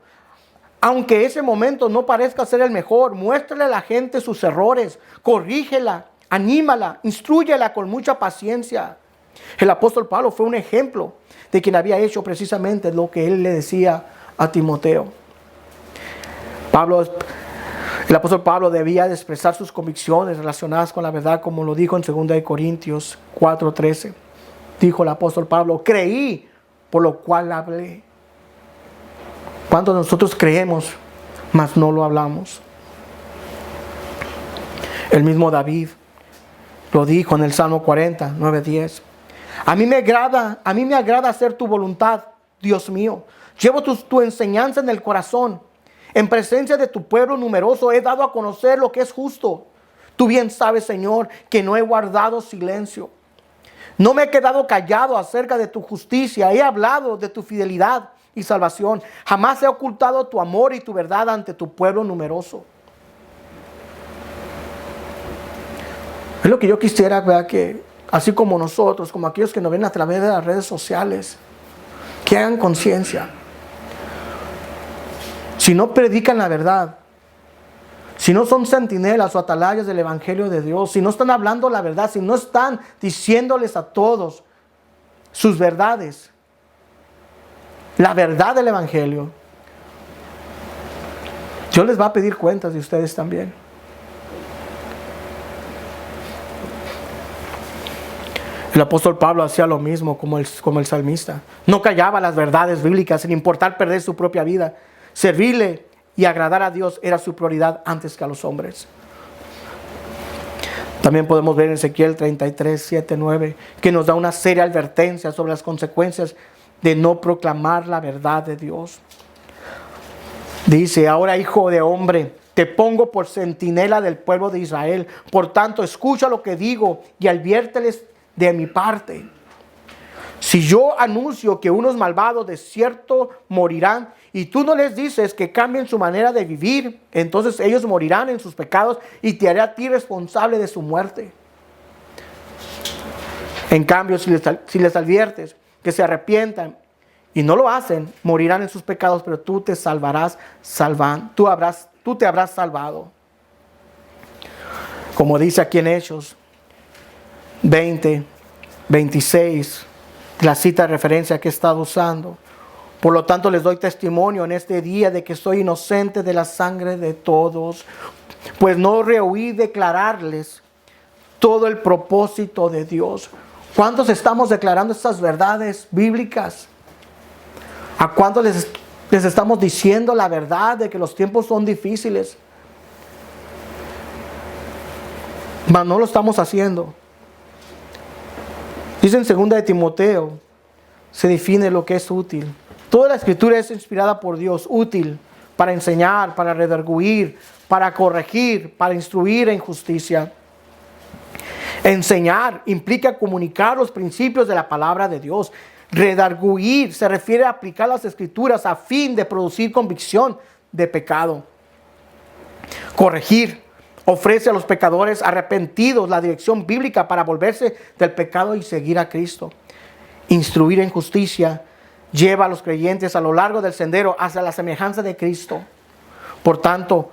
Aunque ese momento no parezca ser el mejor, muéstrale a la gente sus errores, corrígela, anímala, instrúyela con mucha paciencia. El apóstol Pablo fue un ejemplo de quien había hecho precisamente lo que él le decía a Timoteo. Pablo El apóstol Pablo debía de expresar sus convicciones relacionadas con la verdad, como lo dijo en 2 Corintios 4:13. Dijo el apóstol Pablo: creí, por lo cual hablé. ¿Cuántos de nosotros creemos, mas no lo hablamos? El mismo David lo dijo en el Salmo 40, 9-10. A mí me agrada hacer tu voluntad, Dios mío. Llevo tu enseñanza en el corazón. En presencia de tu pueblo numeroso he dado a conocer lo que es justo. Tú bien sabes, Señor, que no he guardado silencio. No me he quedado callado acerca de tu justicia. He hablado de tu fidelidad y salvación. Jamás he ocultado tu amor y tu verdad ante tu pueblo numeroso. Es lo que yo quisiera, ¿verdad? Que así como nosotros, como aquellos que nos ven a través de las redes sociales, que hagan conciencia. Si no predican la verdad, si no son centinelas o atalayas del Evangelio de Dios, si no están hablando la verdad, si no están diciéndoles a todos sus verdades, la verdad del Evangelio, Dios les va a pedir cuentas de ustedes también. El apóstol Pablo hacía lo mismo como el salmista. No callaba las verdades bíblicas sin importar perder su propia vida. Servirle y agradar a Dios era su prioridad antes que a los hombres. También podemos ver en Ezequiel 33, 7, 9, que nos da una seria advertencia sobre las consecuencias de no proclamar la verdad de Dios. Dice: ahora, hijo de hombre, te pongo por centinela del pueblo de Israel. Por tanto, escucha lo que digo y adviérteles de mi parte. Si yo anuncio que unos malvados de cierto morirán, y tú no les dices que cambien su manera de vivir, entonces ellos morirán en sus pecados y te haré a ti responsable de su muerte. En cambio, si les adviertes que se arrepientan y no lo hacen, morirán en sus pecados, pero tú te salvarás tú te habrás salvado. Como dice aquí en Hechos 20, 26, la cita de referencia que he estado usando. Por lo tanto, les doy testimonio en este día de que soy inocente de la sangre de todos, pues no rehuí declararles todo el propósito de Dios. ¿Cuántos estamos declarando estas verdades bíblicas? ¿A cuántos les estamos diciendo la verdad de que los tiempos son difíciles? Mas no lo estamos haciendo. Dice en 2 Timoteo, se define lo que es útil. Toda la escritura es inspirada por Dios, útil para enseñar, para redarguir, para corregir, para instruir en justicia. Enseñar implica comunicar los principios de la palabra de Dios. Redarguir se refiere a aplicar las escrituras a fin de producir convicción de pecado. Corregir ofrece a los pecadores arrepentidos la dirección bíblica para volverse del pecado y seguir a Cristo. Instruir en justicia lleva a los creyentes a lo largo del sendero hacia la semejanza de Cristo. Por tanto,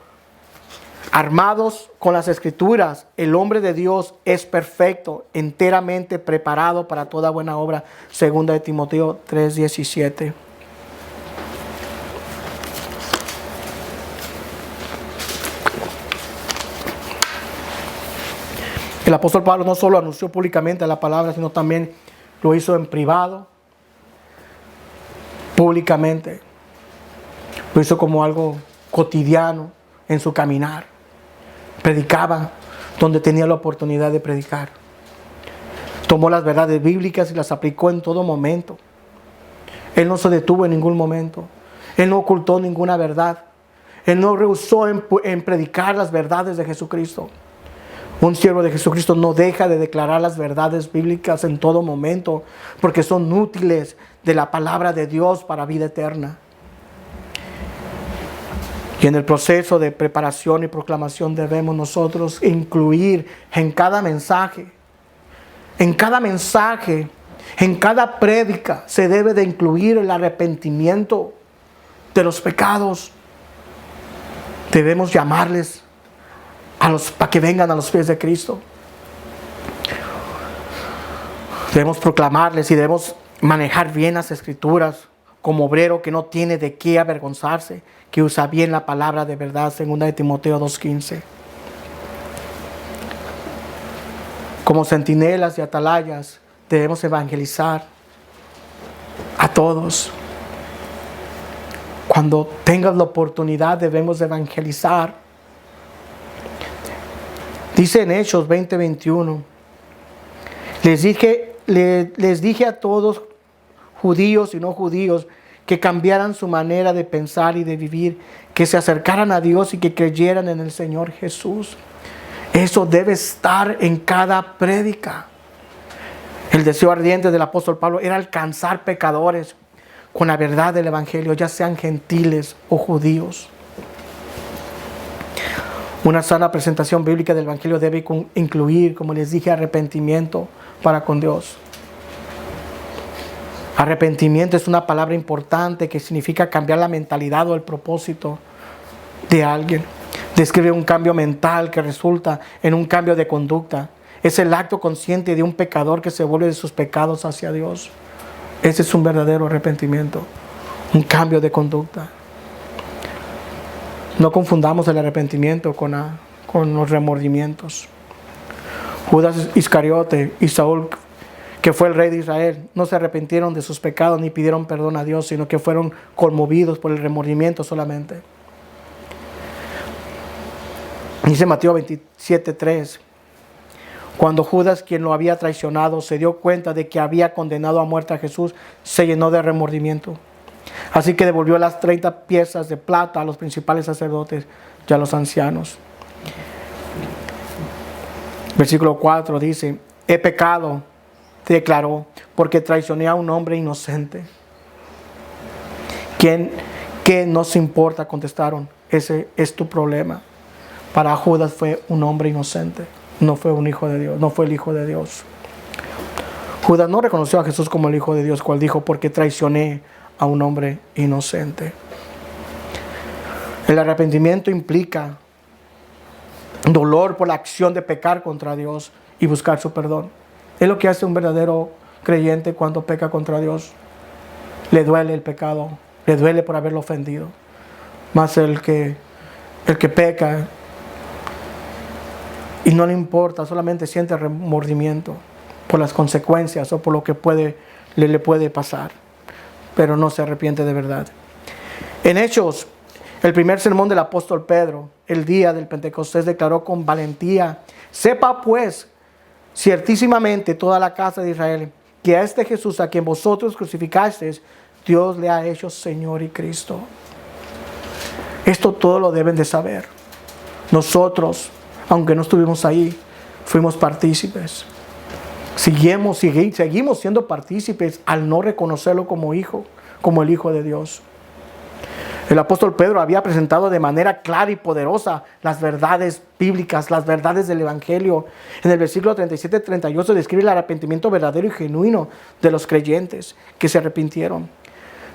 armados con las escrituras, el hombre de Dios es perfecto, enteramente preparado para toda buena obra. 2 Timoteo 3:17. El apóstol Pablo no solo anunció públicamente la palabra, sino también lo hizo en privado, públicamente. Lo hizo como algo cotidiano en su caminar. Predicaba donde tenía la oportunidad de predicar. Tomó las verdades bíblicas y las aplicó en todo momento. Él no se detuvo en ningún momento. Él no ocultó ninguna verdad. Él no rehusó en predicar las verdades de Jesucristo. Un siervo de Jesucristo no deja de declarar las verdades bíblicas en todo momento, porque son útiles de la palabra de Dios para vida eterna. Y en el proceso de preparación y proclamación debemos nosotros incluir en cada mensaje, en cada prédica, se debe de incluir el arrepentimiento de los pecados. Debemos llamarles para que vengan a los pies de Cristo. Debemos proclamarles y debemos manejar bien las escrituras, como obrero que no tiene de qué avergonzarse, que usa bien la palabra de verdad, 2 de Timoteo 2:15. Como centinelas y atalayas debemos evangelizar a todos. Cuando tengas la oportunidad debemos evangelizar. Dice en Hechos 20:21, les dije a todos, judíos y no judíos, que cambiaran su manera de pensar y de vivir, que se acercaran a Dios y que creyeran en el Señor Jesús. Eso debe estar en cada prédica. El deseo ardiente del apóstol Pablo era alcanzar pecadores con la verdad del Evangelio, ya sean gentiles o judíos. Una sana presentación bíblica del Evangelio debe incluir, como les dije, arrepentimiento para con Dios. Arrepentimiento es una palabra importante que significa cambiar la mentalidad o el propósito de alguien. Describe un cambio mental que resulta en un cambio de conducta. Es el acto consciente de un pecador que se vuelve de sus pecados hacia Dios. Ese es un verdadero arrepentimiento, un cambio de conducta. No confundamos el arrepentimiento con los remordimientos. Judas Iscariote y Saúl, que fue el rey de Israel, no se arrepintieron de sus pecados ni pidieron perdón a Dios, sino que fueron conmovidos por el remordimiento solamente. Dice Mateo 27:3, cuando Judas, quien lo había traicionado, se dio cuenta de que había condenado a muerte a Jesús, se llenó de remordimiento. Así que devolvió las 30 piezas de plata a los principales sacerdotes y a los ancianos. Versículo 4 dice, he pecado, declaró, porque traicioné a un hombre inocente. ¿Qué nos importa? Contestaron. Ese es tu problema. Para Judas fue un hombre inocente, no fue un hijo de Dios, no fue el hijo de Dios. Judas no reconoció a Jesús como el hijo de Dios, cual dijo, porque traicioné a un hombre inocente. El arrepentimiento implica dolor por la acción de pecar contra Dios y buscar su perdón. Es lo que hace un verdadero creyente cuando peca contra Dios. Le duele el pecado, le duele por haberlo ofendido. Más el que peca y no le importa, solamente siente remordimiento por las consecuencias o por lo que le puede pasar, pero no se arrepiente de verdad. En Hechos, el primer sermón del apóstol Pedro, el día del Pentecostés, declaró con valentía, sepa pues ciertísimamente toda la casa de Israel, que a este Jesús a quien vosotros crucificasteis, Dios le ha hecho Señor y Cristo. Esto todo lo deben de saber. Nosotros, aunque no estuvimos ahí, fuimos partícipes. Seguimos siendo partícipes al no reconocerlo como hijo, como el Hijo de Dios. El apóstol Pedro había presentado de manera clara y poderosa las verdades bíblicas, las verdades del Evangelio. En el versículo 37-38 describe el arrepentimiento verdadero y genuino de los creyentes que se arrepintieron.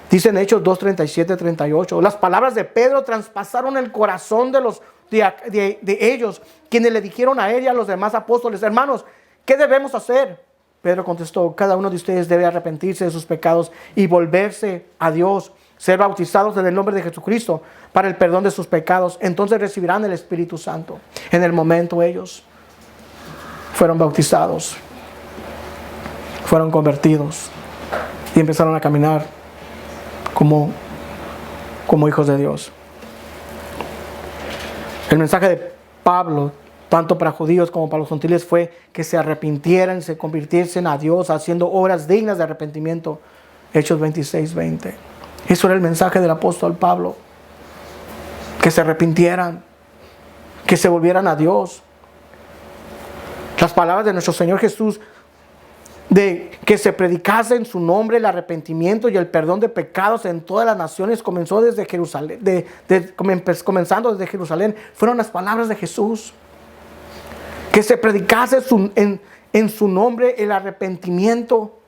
Dice en Hechos 2:37-38, las palabras de Pedro traspasaron el corazón de ellos, quienes le dijeron a él y a los demás apóstoles, hermanos, ¿qué debemos hacer? Pedro contestó, cada uno de ustedes debe arrepentirse de sus pecados y volverse a Dios, ser bautizados en el nombre de Jesucristo para el perdón de sus pecados. Entonces recibirán el Espíritu Santo. En el momento ellos fueron bautizados, fueron convertidos y empezaron a caminar como hijos de Dios. El mensaje de Pablo, tanto para judíos como para los gentiles, fue que se arrepintieran, se convirtiesen a Dios, haciendo obras dignas de arrepentimiento. Hechos 26:20. Eso era el mensaje del apóstol Pablo. Que se arrepintieran, que se volvieran a Dios. Las palabras de nuestro Señor Jesús, de que se predicase en su nombre el arrepentimiento y el perdón de pecados en todas las naciones, comenzó desde Jerusalén, comenzando desde Jerusalén, fueron las palabras de Jesús. Que se predicase en su nombre el arrepentimiento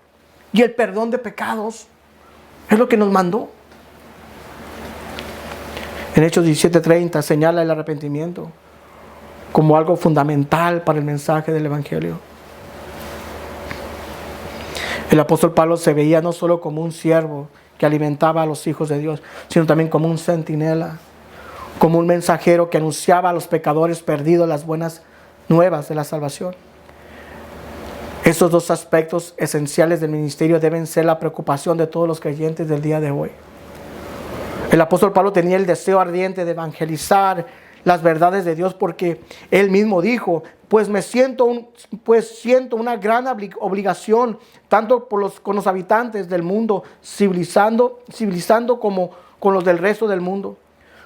y el perdón de pecados. Es lo que nos mandó. En Hechos 17:30 señala el arrepentimiento como algo fundamental para el mensaje del Evangelio. El apóstol Pablo se veía no solo como un siervo que alimentaba a los hijos de Dios, sino también como un centinela, como un mensajero que anunciaba a los pecadores perdidos las buenas nuevas de la salvación. Estos dos aspectos esenciales del ministerio deben ser la preocupación de todos los creyentes del día de hoy. El apóstol Pablo tenía el deseo ardiente de evangelizar las verdades de Dios, porque él mismo dijo: pues siento una gran obligación, tanto con los habitantes del mundo, civilizando como con los del resto del mundo,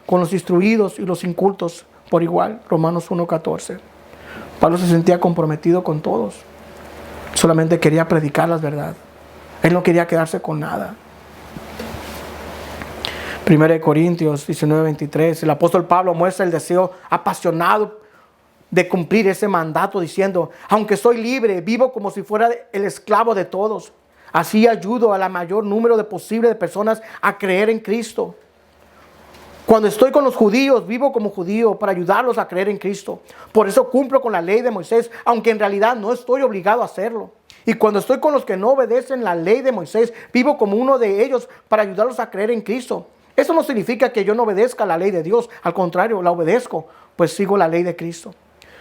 con los instruidos y los incultos por igual. Romanos 1:14. Pablo se sentía comprometido con todos. Solamente quería predicar las verdades. Él no quería quedarse con nada. 1 Corintios 19:23. El apóstol Pablo muestra el deseo apasionado de cumplir ese mandato, diciendo: aunque soy libre, vivo como si fuera el esclavo de todos. Así ayudo a la mayor número posible de personas a creer en Cristo. Cuando estoy con los judíos, vivo como judío para ayudarlos a creer en Cristo. Por eso cumplo con la ley de Moisés, aunque en realidad no estoy obligado a hacerlo. Y cuando estoy con los que no obedecen la ley de Moisés, vivo como uno de ellos para ayudarlos a creer en Cristo. Eso no significa que yo no obedezca la ley de Dios. Al contrario, la obedezco, pues sigo la ley de Cristo.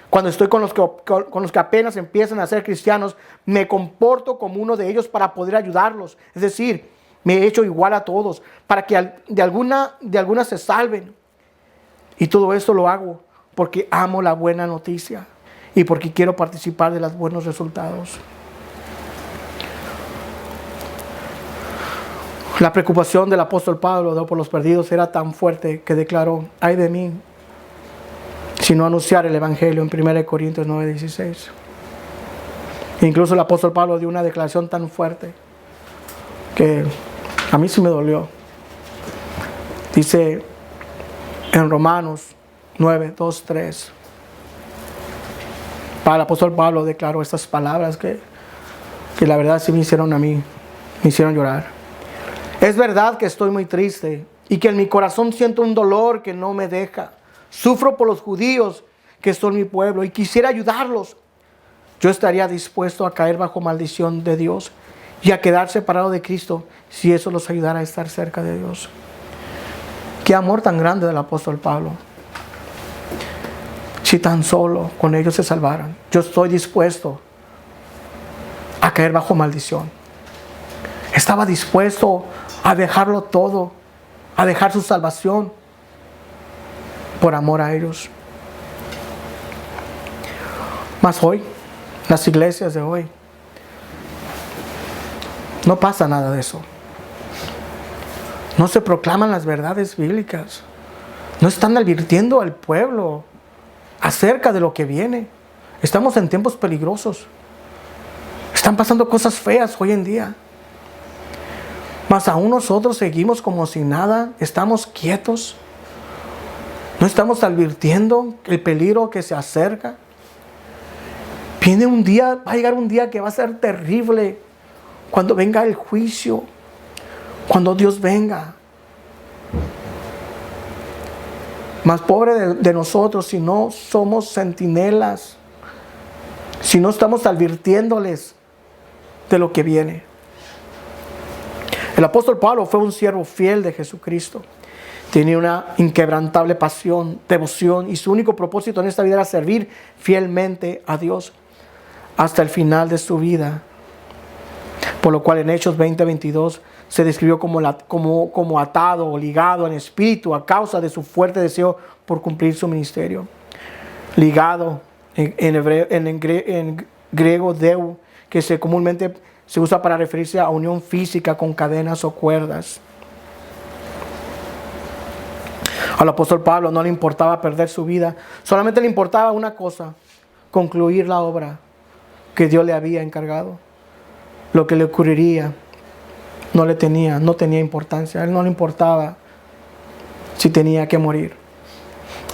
Cuando estoy con los que apenas empiezan a ser cristianos, me comporto como uno de ellos para poder ayudarlos. Es decir, me he hecho igual a todos para que de alguna se salven. Y todo esto lo hago porque amo la buena noticia y porque quiero participar de los buenos resultados. La preocupación del apóstol Pablo por los perdidos era tan fuerte que declaró: ay de mí si no anunciar el evangelio, en 1 Corintios 9:16. Incluso el apóstol Pablo dio una declaración tan fuerte que a mí sí me dolió. Dice en Romanos 9:2-3. El apóstol Pablo declaró estas palabras que la verdad sí me hicieron llorar. Es verdad que estoy muy triste y que en mi corazón siento un dolor que no me deja. Sufro por los judíos que son mi pueblo y quisiera ayudarlos. Yo estaría dispuesto a caer bajo maldición de Dios y a quedar separado de Cristo si eso los ayudara a estar cerca de Dios. Qué amor tan grande del apóstol Pablo. Si tan solo con ellos se salvaran, yo estoy dispuesto a caer bajo maldición. Estaba dispuesto a dejarlo todo, a dejar su salvación por amor a ellos. Mas hoy, las iglesias de hoy, no pasa nada de eso. No se proclaman las verdades bíblicas. No están advirtiendo al pueblo acerca de lo que viene. Estamos en tiempos peligrosos. Están pasando cosas feas hoy en día. Mas aún nosotros seguimos como si nada, estamos quietos. No estamos advirtiendo el peligro que se acerca. Va a llegar un día que va a ser terrible, cuando venga el juicio, cuando Dios venga. Mas pobre de nosotros si no somos centinelas, si no estamos advirtiéndoles de lo que viene. El apóstol Pablo fue un siervo fiel de Jesucristo. Tenía una inquebrantable pasión, devoción, y su único propósito en esta vida era servir fielmente a Dios hasta el final de su vida. Por lo cual en Hechos 20:22 se describió como atado o ligado en espíritu a causa de su fuerte deseo por cumplir su ministerio. Ligado en griego deu, que comúnmente se usa para referirse a unión física con cadenas o cuerdas. Al apóstol Pablo no le importaba perder su vida, solamente le importaba una cosa: concluir la obra que Dios le había encargado. Lo que le ocurriría no tenía importancia. A él no le importaba si tenía que morir.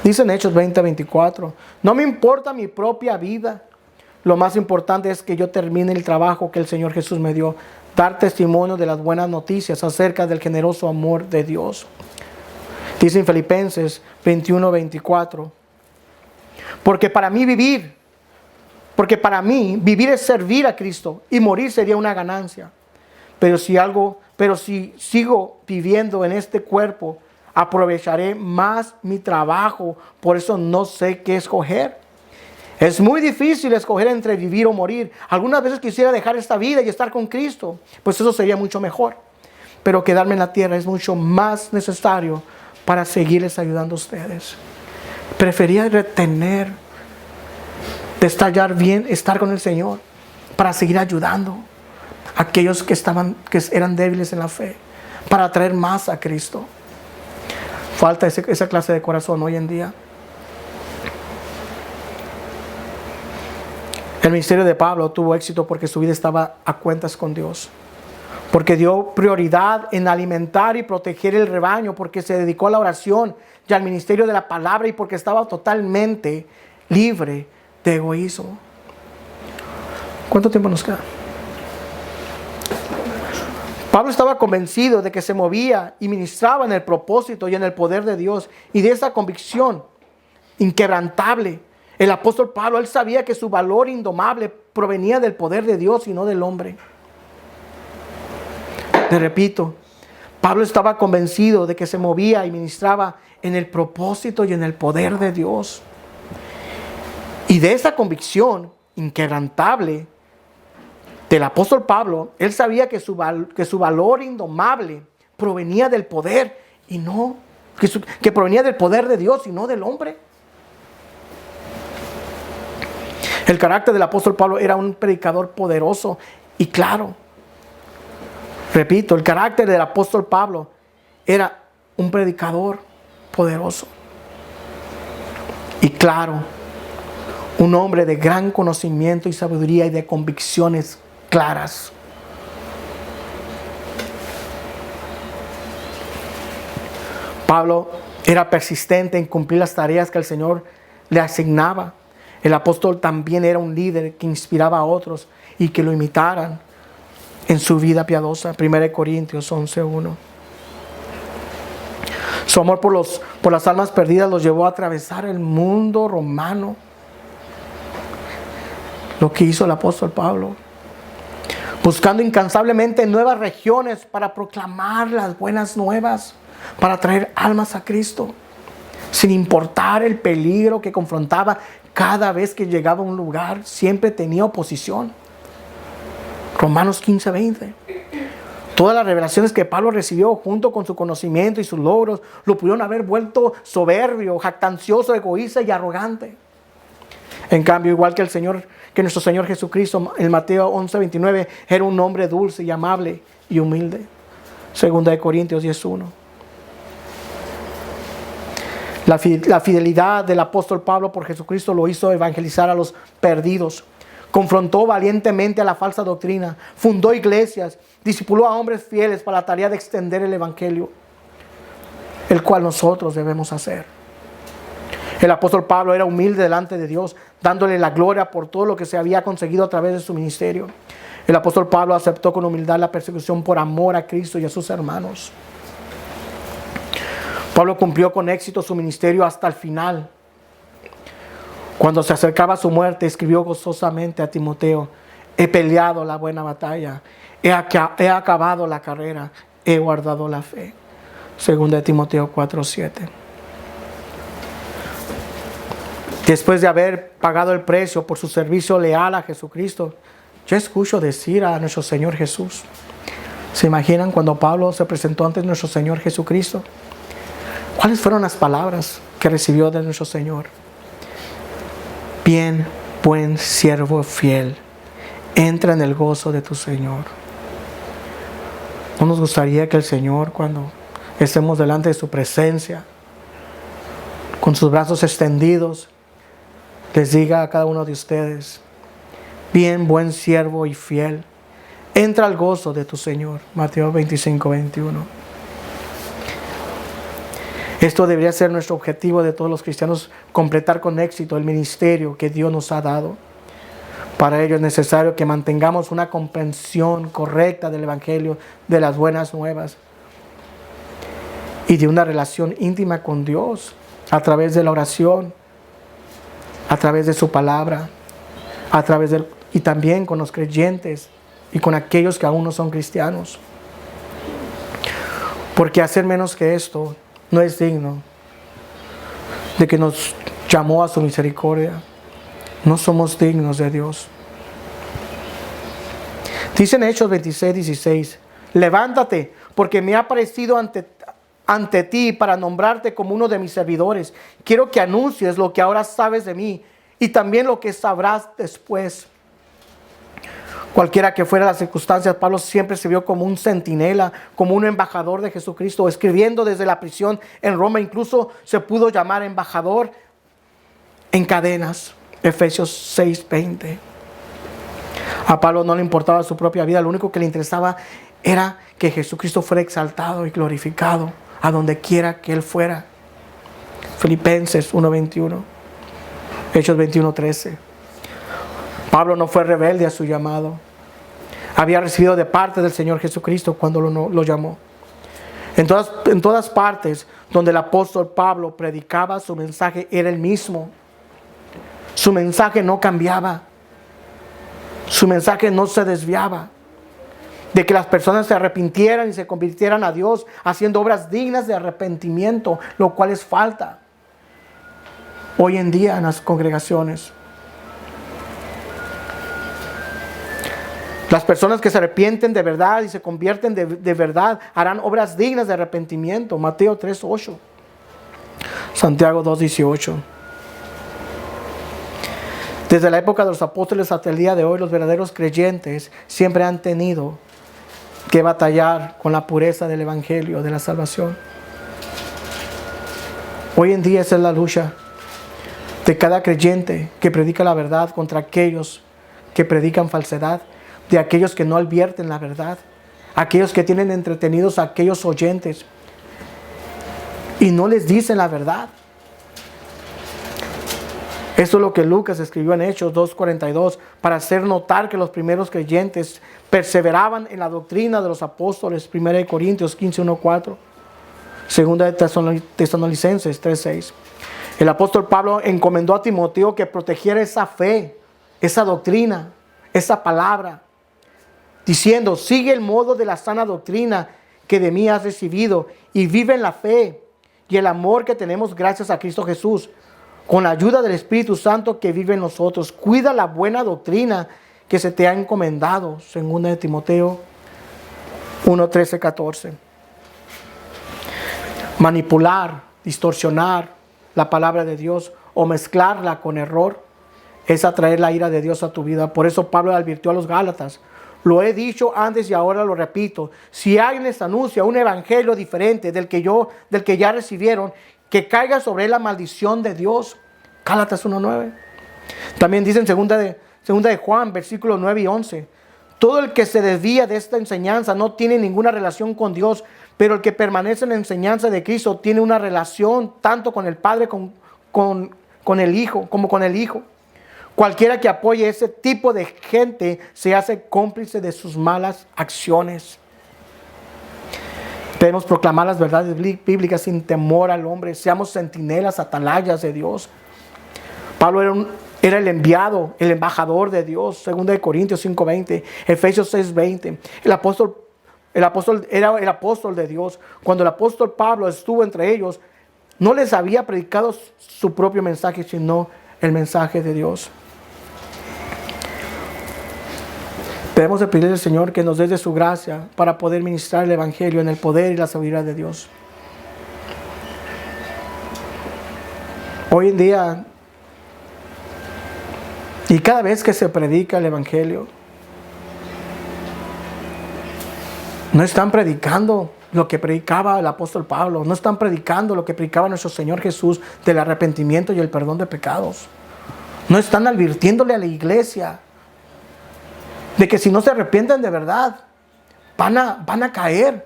Dice en Hechos 20:24: no me importa mi propia vida. Lo más importante es que yo termine el trabajo que el Señor Jesús me dio, dar testimonio de las buenas noticias acerca del generoso amor de Dios. Dice en Filipenses 21:24: porque para mí vivir es servir a Cristo, y morir sería una ganancia. Pero si algo pero si sigo viviendo en este cuerpo, aprovecharé más mi trabajo. Por eso no sé qué escoger. Es muy difícil escoger entre vivir o morir. Algunas veces quisiera dejar esta vida y estar con Cristo, pues eso sería mucho mejor. Pero quedarme en la tierra es mucho más necesario para seguirles ayudando a ustedes. Prefería retener, destallar bien, estar con el Señor, para seguir ayudando a aquellos que eran débiles en la fe, para traer más a Cristo. Falta esa clase de corazón hoy en día. El ministerio de Pablo tuvo éxito porque su vida estaba a cuentas con Dios, porque dio prioridad en alimentar y proteger el rebaño, porque se dedicó a la oración y al ministerio de la palabra, y porque estaba totalmente libre de egoísmo. ¿Cuánto tiempo nos queda? Pablo estaba convencido de que se movía y ministraba en el propósito y en el poder de Dios, y de esa convicción inquebrantable, el apóstol Pablo, él sabía que su valor indomable provenía del poder de Dios y no del hombre. Te repito, Pablo estaba convencido de que se movía y ministraba en el propósito y en el poder de Dios. Y de esa convicción inquebrantable del apóstol Pablo, él sabía que su valor indomable provenía del poder y no, que provenía del poder de Dios y no del hombre. El carácter del apóstol Pablo era un predicador poderoso y claro. Repito, el carácter del apóstol Pablo era un predicador poderoso y claro, un hombre de gran conocimiento y sabiduría y de convicciones claras. Pablo era persistente en cumplir las tareas que el Señor le asignaba. El apóstol también era un líder que inspiraba a otros y que lo imitaran en su vida piadosa. 1 Corintios 11:1. Su amor por las almas perdidas los llevó a atravesar el mundo romano. Lo que hizo el apóstol Pablo, buscando incansablemente nuevas regiones para proclamar las buenas nuevas, para traer almas a Cristo, sin importar el peligro que confrontaba. Cada vez que llegaba a un lugar, siempre tenía oposición. Romanos 15:20. Todas las revelaciones que Pablo recibió, junto con su conocimiento y sus logros, lo pudieron haber vuelto soberbio, jactancioso, egoísta y arrogante. En cambio, igual que nuestro Señor Jesucristo, en Mateo 11:29, era un hombre dulce y amable y humilde. 2 Corintios 10:1. La fidelidad del apóstol Pablo por Jesucristo lo hizo evangelizar a los perdidos. Confrontó valientemente a la falsa doctrina. Fundó iglesias. Discipuló a hombres fieles para la tarea de extender el evangelio, el cual nosotros debemos hacer. El apóstol Pablo era humilde delante de Dios, dándole la gloria por todo lo que se había conseguido a través de su ministerio. El apóstol Pablo aceptó con humildad la persecución por amor a Cristo y a sus hermanos. Pablo cumplió con éxito su ministerio hasta el final. Cuando se acercaba a su muerte, escribió gozosamente a Timoteo: he peleado la buena batalla, he acabado la carrera, he guardado la fe. 2 Timoteo 4:7. Después de haber pagado el precio por su servicio leal a Jesucristo, yo escucho decir a nuestro Señor Jesús. ¿Se imaginan cuando Pablo se presentó ante nuestro Señor Jesucristo? ¿Cuáles fueron las palabras que recibió de nuestro Señor? Bien, buen siervo fiel, entra en el gozo de tu Señor. ¿No nos gustaría que el Señor, cuando estemos delante de su presencia, con sus brazos extendidos, les diga a cada uno de ustedes: bien, buen siervo y fiel, entra al gozo de tu Señor? Mateo 25:21. Esto debería ser nuestro objetivo de todos los cristianos: completar con éxito el ministerio que Dios nos ha dado. Para ello es necesario que mantengamos una comprensión correcta del Evangelio, de las buenas nuevas y de una relación íntima con Dios a través de la oración, a través de su palabra, y también con los creyentes y con aquellos que aún no son cristianos. Porque hacer menos que esto no es digno de que nos llamó a su misericordia. No somos dignos de Dios. Dice en Hechos 26:16, levántate, porque me ha parecido ante ti para nombrarte como uno de mis servidores. Quiero que anuncies lo que ahora sabes de mí y también lo que sabrás después. Cualquiera que fuera las circunstancias, Pablo siempre se vio como un centinela, como un embajador de Jesucristo, escribiendo desde la prisión en Roma. Incluso se pudo llamar embajador en cadenas. Efesios 6:20. A Pablo no le importaba su propia vida, lo único que le interesaba era que Jesucristo fuera exaltado y glorificado a donde quiera que él fuera. Filipenses 1:21, Hechos 21:13. Pablo no fue rebelde a su llamado. Había recibido de parte del Señor Jesucristo cuando lo llamó. En todas partes donde el apóstol Pablo predicaba, su mensaje era el mismo. Su mensaje no cambiaba. Su mensaje no se desviaba. De que las personas se arrepintieran y se convirtieran a Dios haciendo obras dignas de arrepentimiento, lo cual es falta hoy en día en las congregaciones. Las personas que se arrepienten de verdad y se convierten de verdad harán obras dignas de arrepentimiento. Mateo 3:8. Santiago 2:18. Desde la época de los apóstoles hasta el día de hoy, los verdaderos creyentes siempre han tenido que batallar con la pureza del evangelio de la salvación. Hoy en día esa es la lucha de cada creyente que predica la verdad contra aquellos que predican falsedad, de aquellos que no advierten la verdad, aquellos que tienen entretenidos a aquellos oyentes y no les dicen la verdad. Eso es lo que Lucas escribió en Hechos 2:42 para hacer notar que los primeros creyentes perseveraban en la doctrina de los apóstoles. 1 Corintios 15:1-4, 2 Tesalonicenses 3:6. El apóstol Pablo encomendó a Timoteo que protegiera esa fe, esa doctrina, esa palabra, diciendo: sigue el modo de la sana doctrina que de mí has recibido y vive en la fe y el amor que tenemos gracias a Cristo Jesús, con la ayuda del Espíritu Santo que vive en nosotros. Cuida la buena doctrina que se te ha encomendado. 2 Timoteo 1:13-14. Manipular, distorsionar la palabra de Dios o mezclarla con error es atraer la ira de Dios a tu vida. Por eso Pablo advirtió a los Gálatas: lo he dicho antes y ahora lo repito, si alguien les anuncia un evangelio diferente del que ya recibieron, que caiga sobre él la maldición de Dios. Gálatas 1:9. También dice en segunda de Juan, versículos 9 y 11. Todo el que se desvía de esta enseñanza no tiene ninguna relación con Dios, pero el que permanece en la enseñanza de Cristo tiene una relación tanto con el Padre con el Hijo, como con el Hijo. Cualquiera que apoye ese tipo de gente se hace cómplice de sus malas acciones. Debemos proclamar las verdades bíblicas sin temor al hombre. Seamos centinelas, atalayas de Dios. Pablo era el enviado, el embajador de Dios. 2 Corintios 5:20, Efesios 6:20. El apóstol era el apóstol de Dios. Cuando el apóstol Pablo estuvo entre ellos, no les había predicado su propio mensaje, sino el mensaje de Dios. Debemos de pedirle al Señor que nos dé de su gracia para poder ministrar el evangelio en el poder y la sabiduría de Dios. Hoy en día, y cada vez que se predica el evangelio, no están predicando lo que predicaba el apóstol Pablo, no están predicando lo que predicaba nuestro Señor Jesús del arrepentimiento y el perdón de pecados. No están advirtiéndole a la iglesia de que si no se arrepienten de verdad, van a caer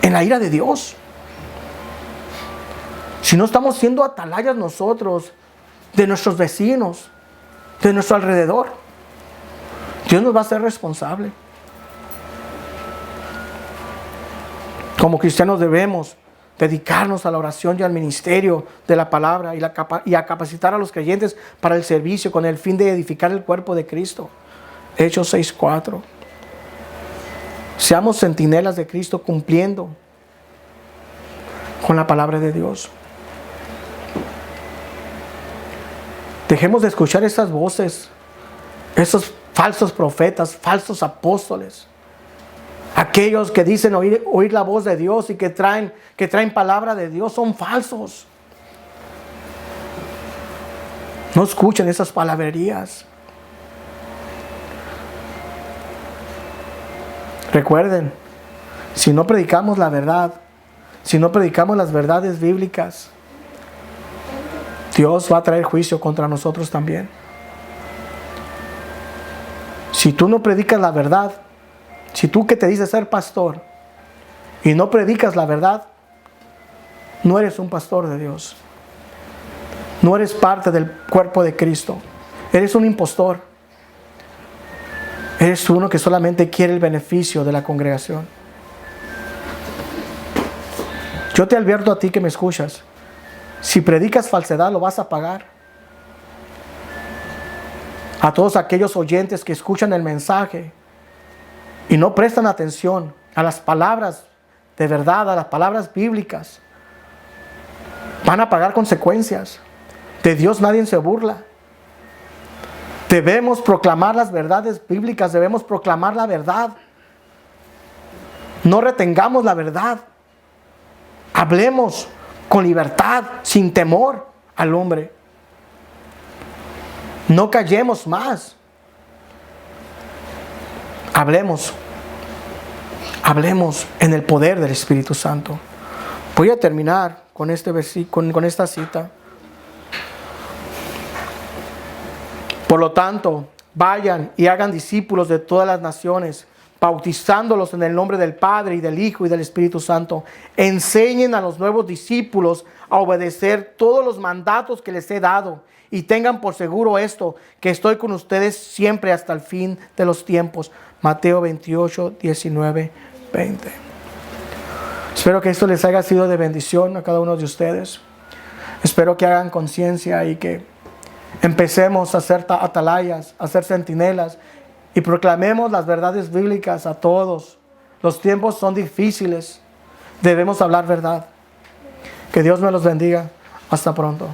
en la ira de Dios. Si no estamos siendo atalayas nosotros de nuestros vecinos, de nuestro alrededor, Dios nos va a ser responsable. Como cristianos debemos dedicarnos a la oración y al ministerio de la palabra y a capacitar a los creyentes para el servicio con el fin de edificar el cuerpo de Cristo. Hechos 6:4. Seamos centinelas de Cristo cumpliendo con la palabra de Dios. Dejemos de escuchar esas voces, esos falsos profetas, falsos apóstoles. Aquellos que dicen oír la voz de Dios y que traen palabra de Dios son falsos. No escuchen esas palabrerías. Recuerden, si no predicamos la verdad, si no predicamos las verdades bíblicas, Dios va a traer juicio contra nosotros también. Si tú no predicas la verdad, si tú que te dices ser pastor y no predicas la verdad, no eres un pastor de Dios. No eres parte del cuerpo de Cristo. Eres un impostor. Eres uno que solamente quiere el beneficio de la congregación. Yo te advierto a ti que me escuchas. Si predicas falsedad, lo vas a pagar. A todos aquellos oyentes que escuchan el mensaje y no prestan atención a las palabras de verdad, a las palabras bíblicas, van a pagar consecuencias. De Dios nadie se burla. Debemos proclamar las verdades bíblicas, debemos proclamar la verdad. No retengamos la verdad. Hablemos con libertad, sin temor al hombre. No callemos más. Hablemos en el poder del Espíritu Santo. Voy a terminar con este versículo, con esta cita. Por lo tanto, vayan y hagan discípulos de todas las naciones, bautizándolos en el nombre del Padre y del Hijo y del Espíritu Santo. Enseñen a los nuevos discípulos a obedecer todos los mandatos que les he dado. Y tengan por seguro esto, que estoy con ustedes siempre hasta el fin de los tiempos. Mateo 28, 19, 20. Espero que esto les haya sido de bendición a cada uno de ustedes. Espero que hagan conciencia y que empecemos a ser atalayas, a ser centinelas y proclamemos las verdades bíblicas a todos. Los tiempos son difíciles. Debemos hablar verdad. Que Dios me los bendiga. Hasta pronto.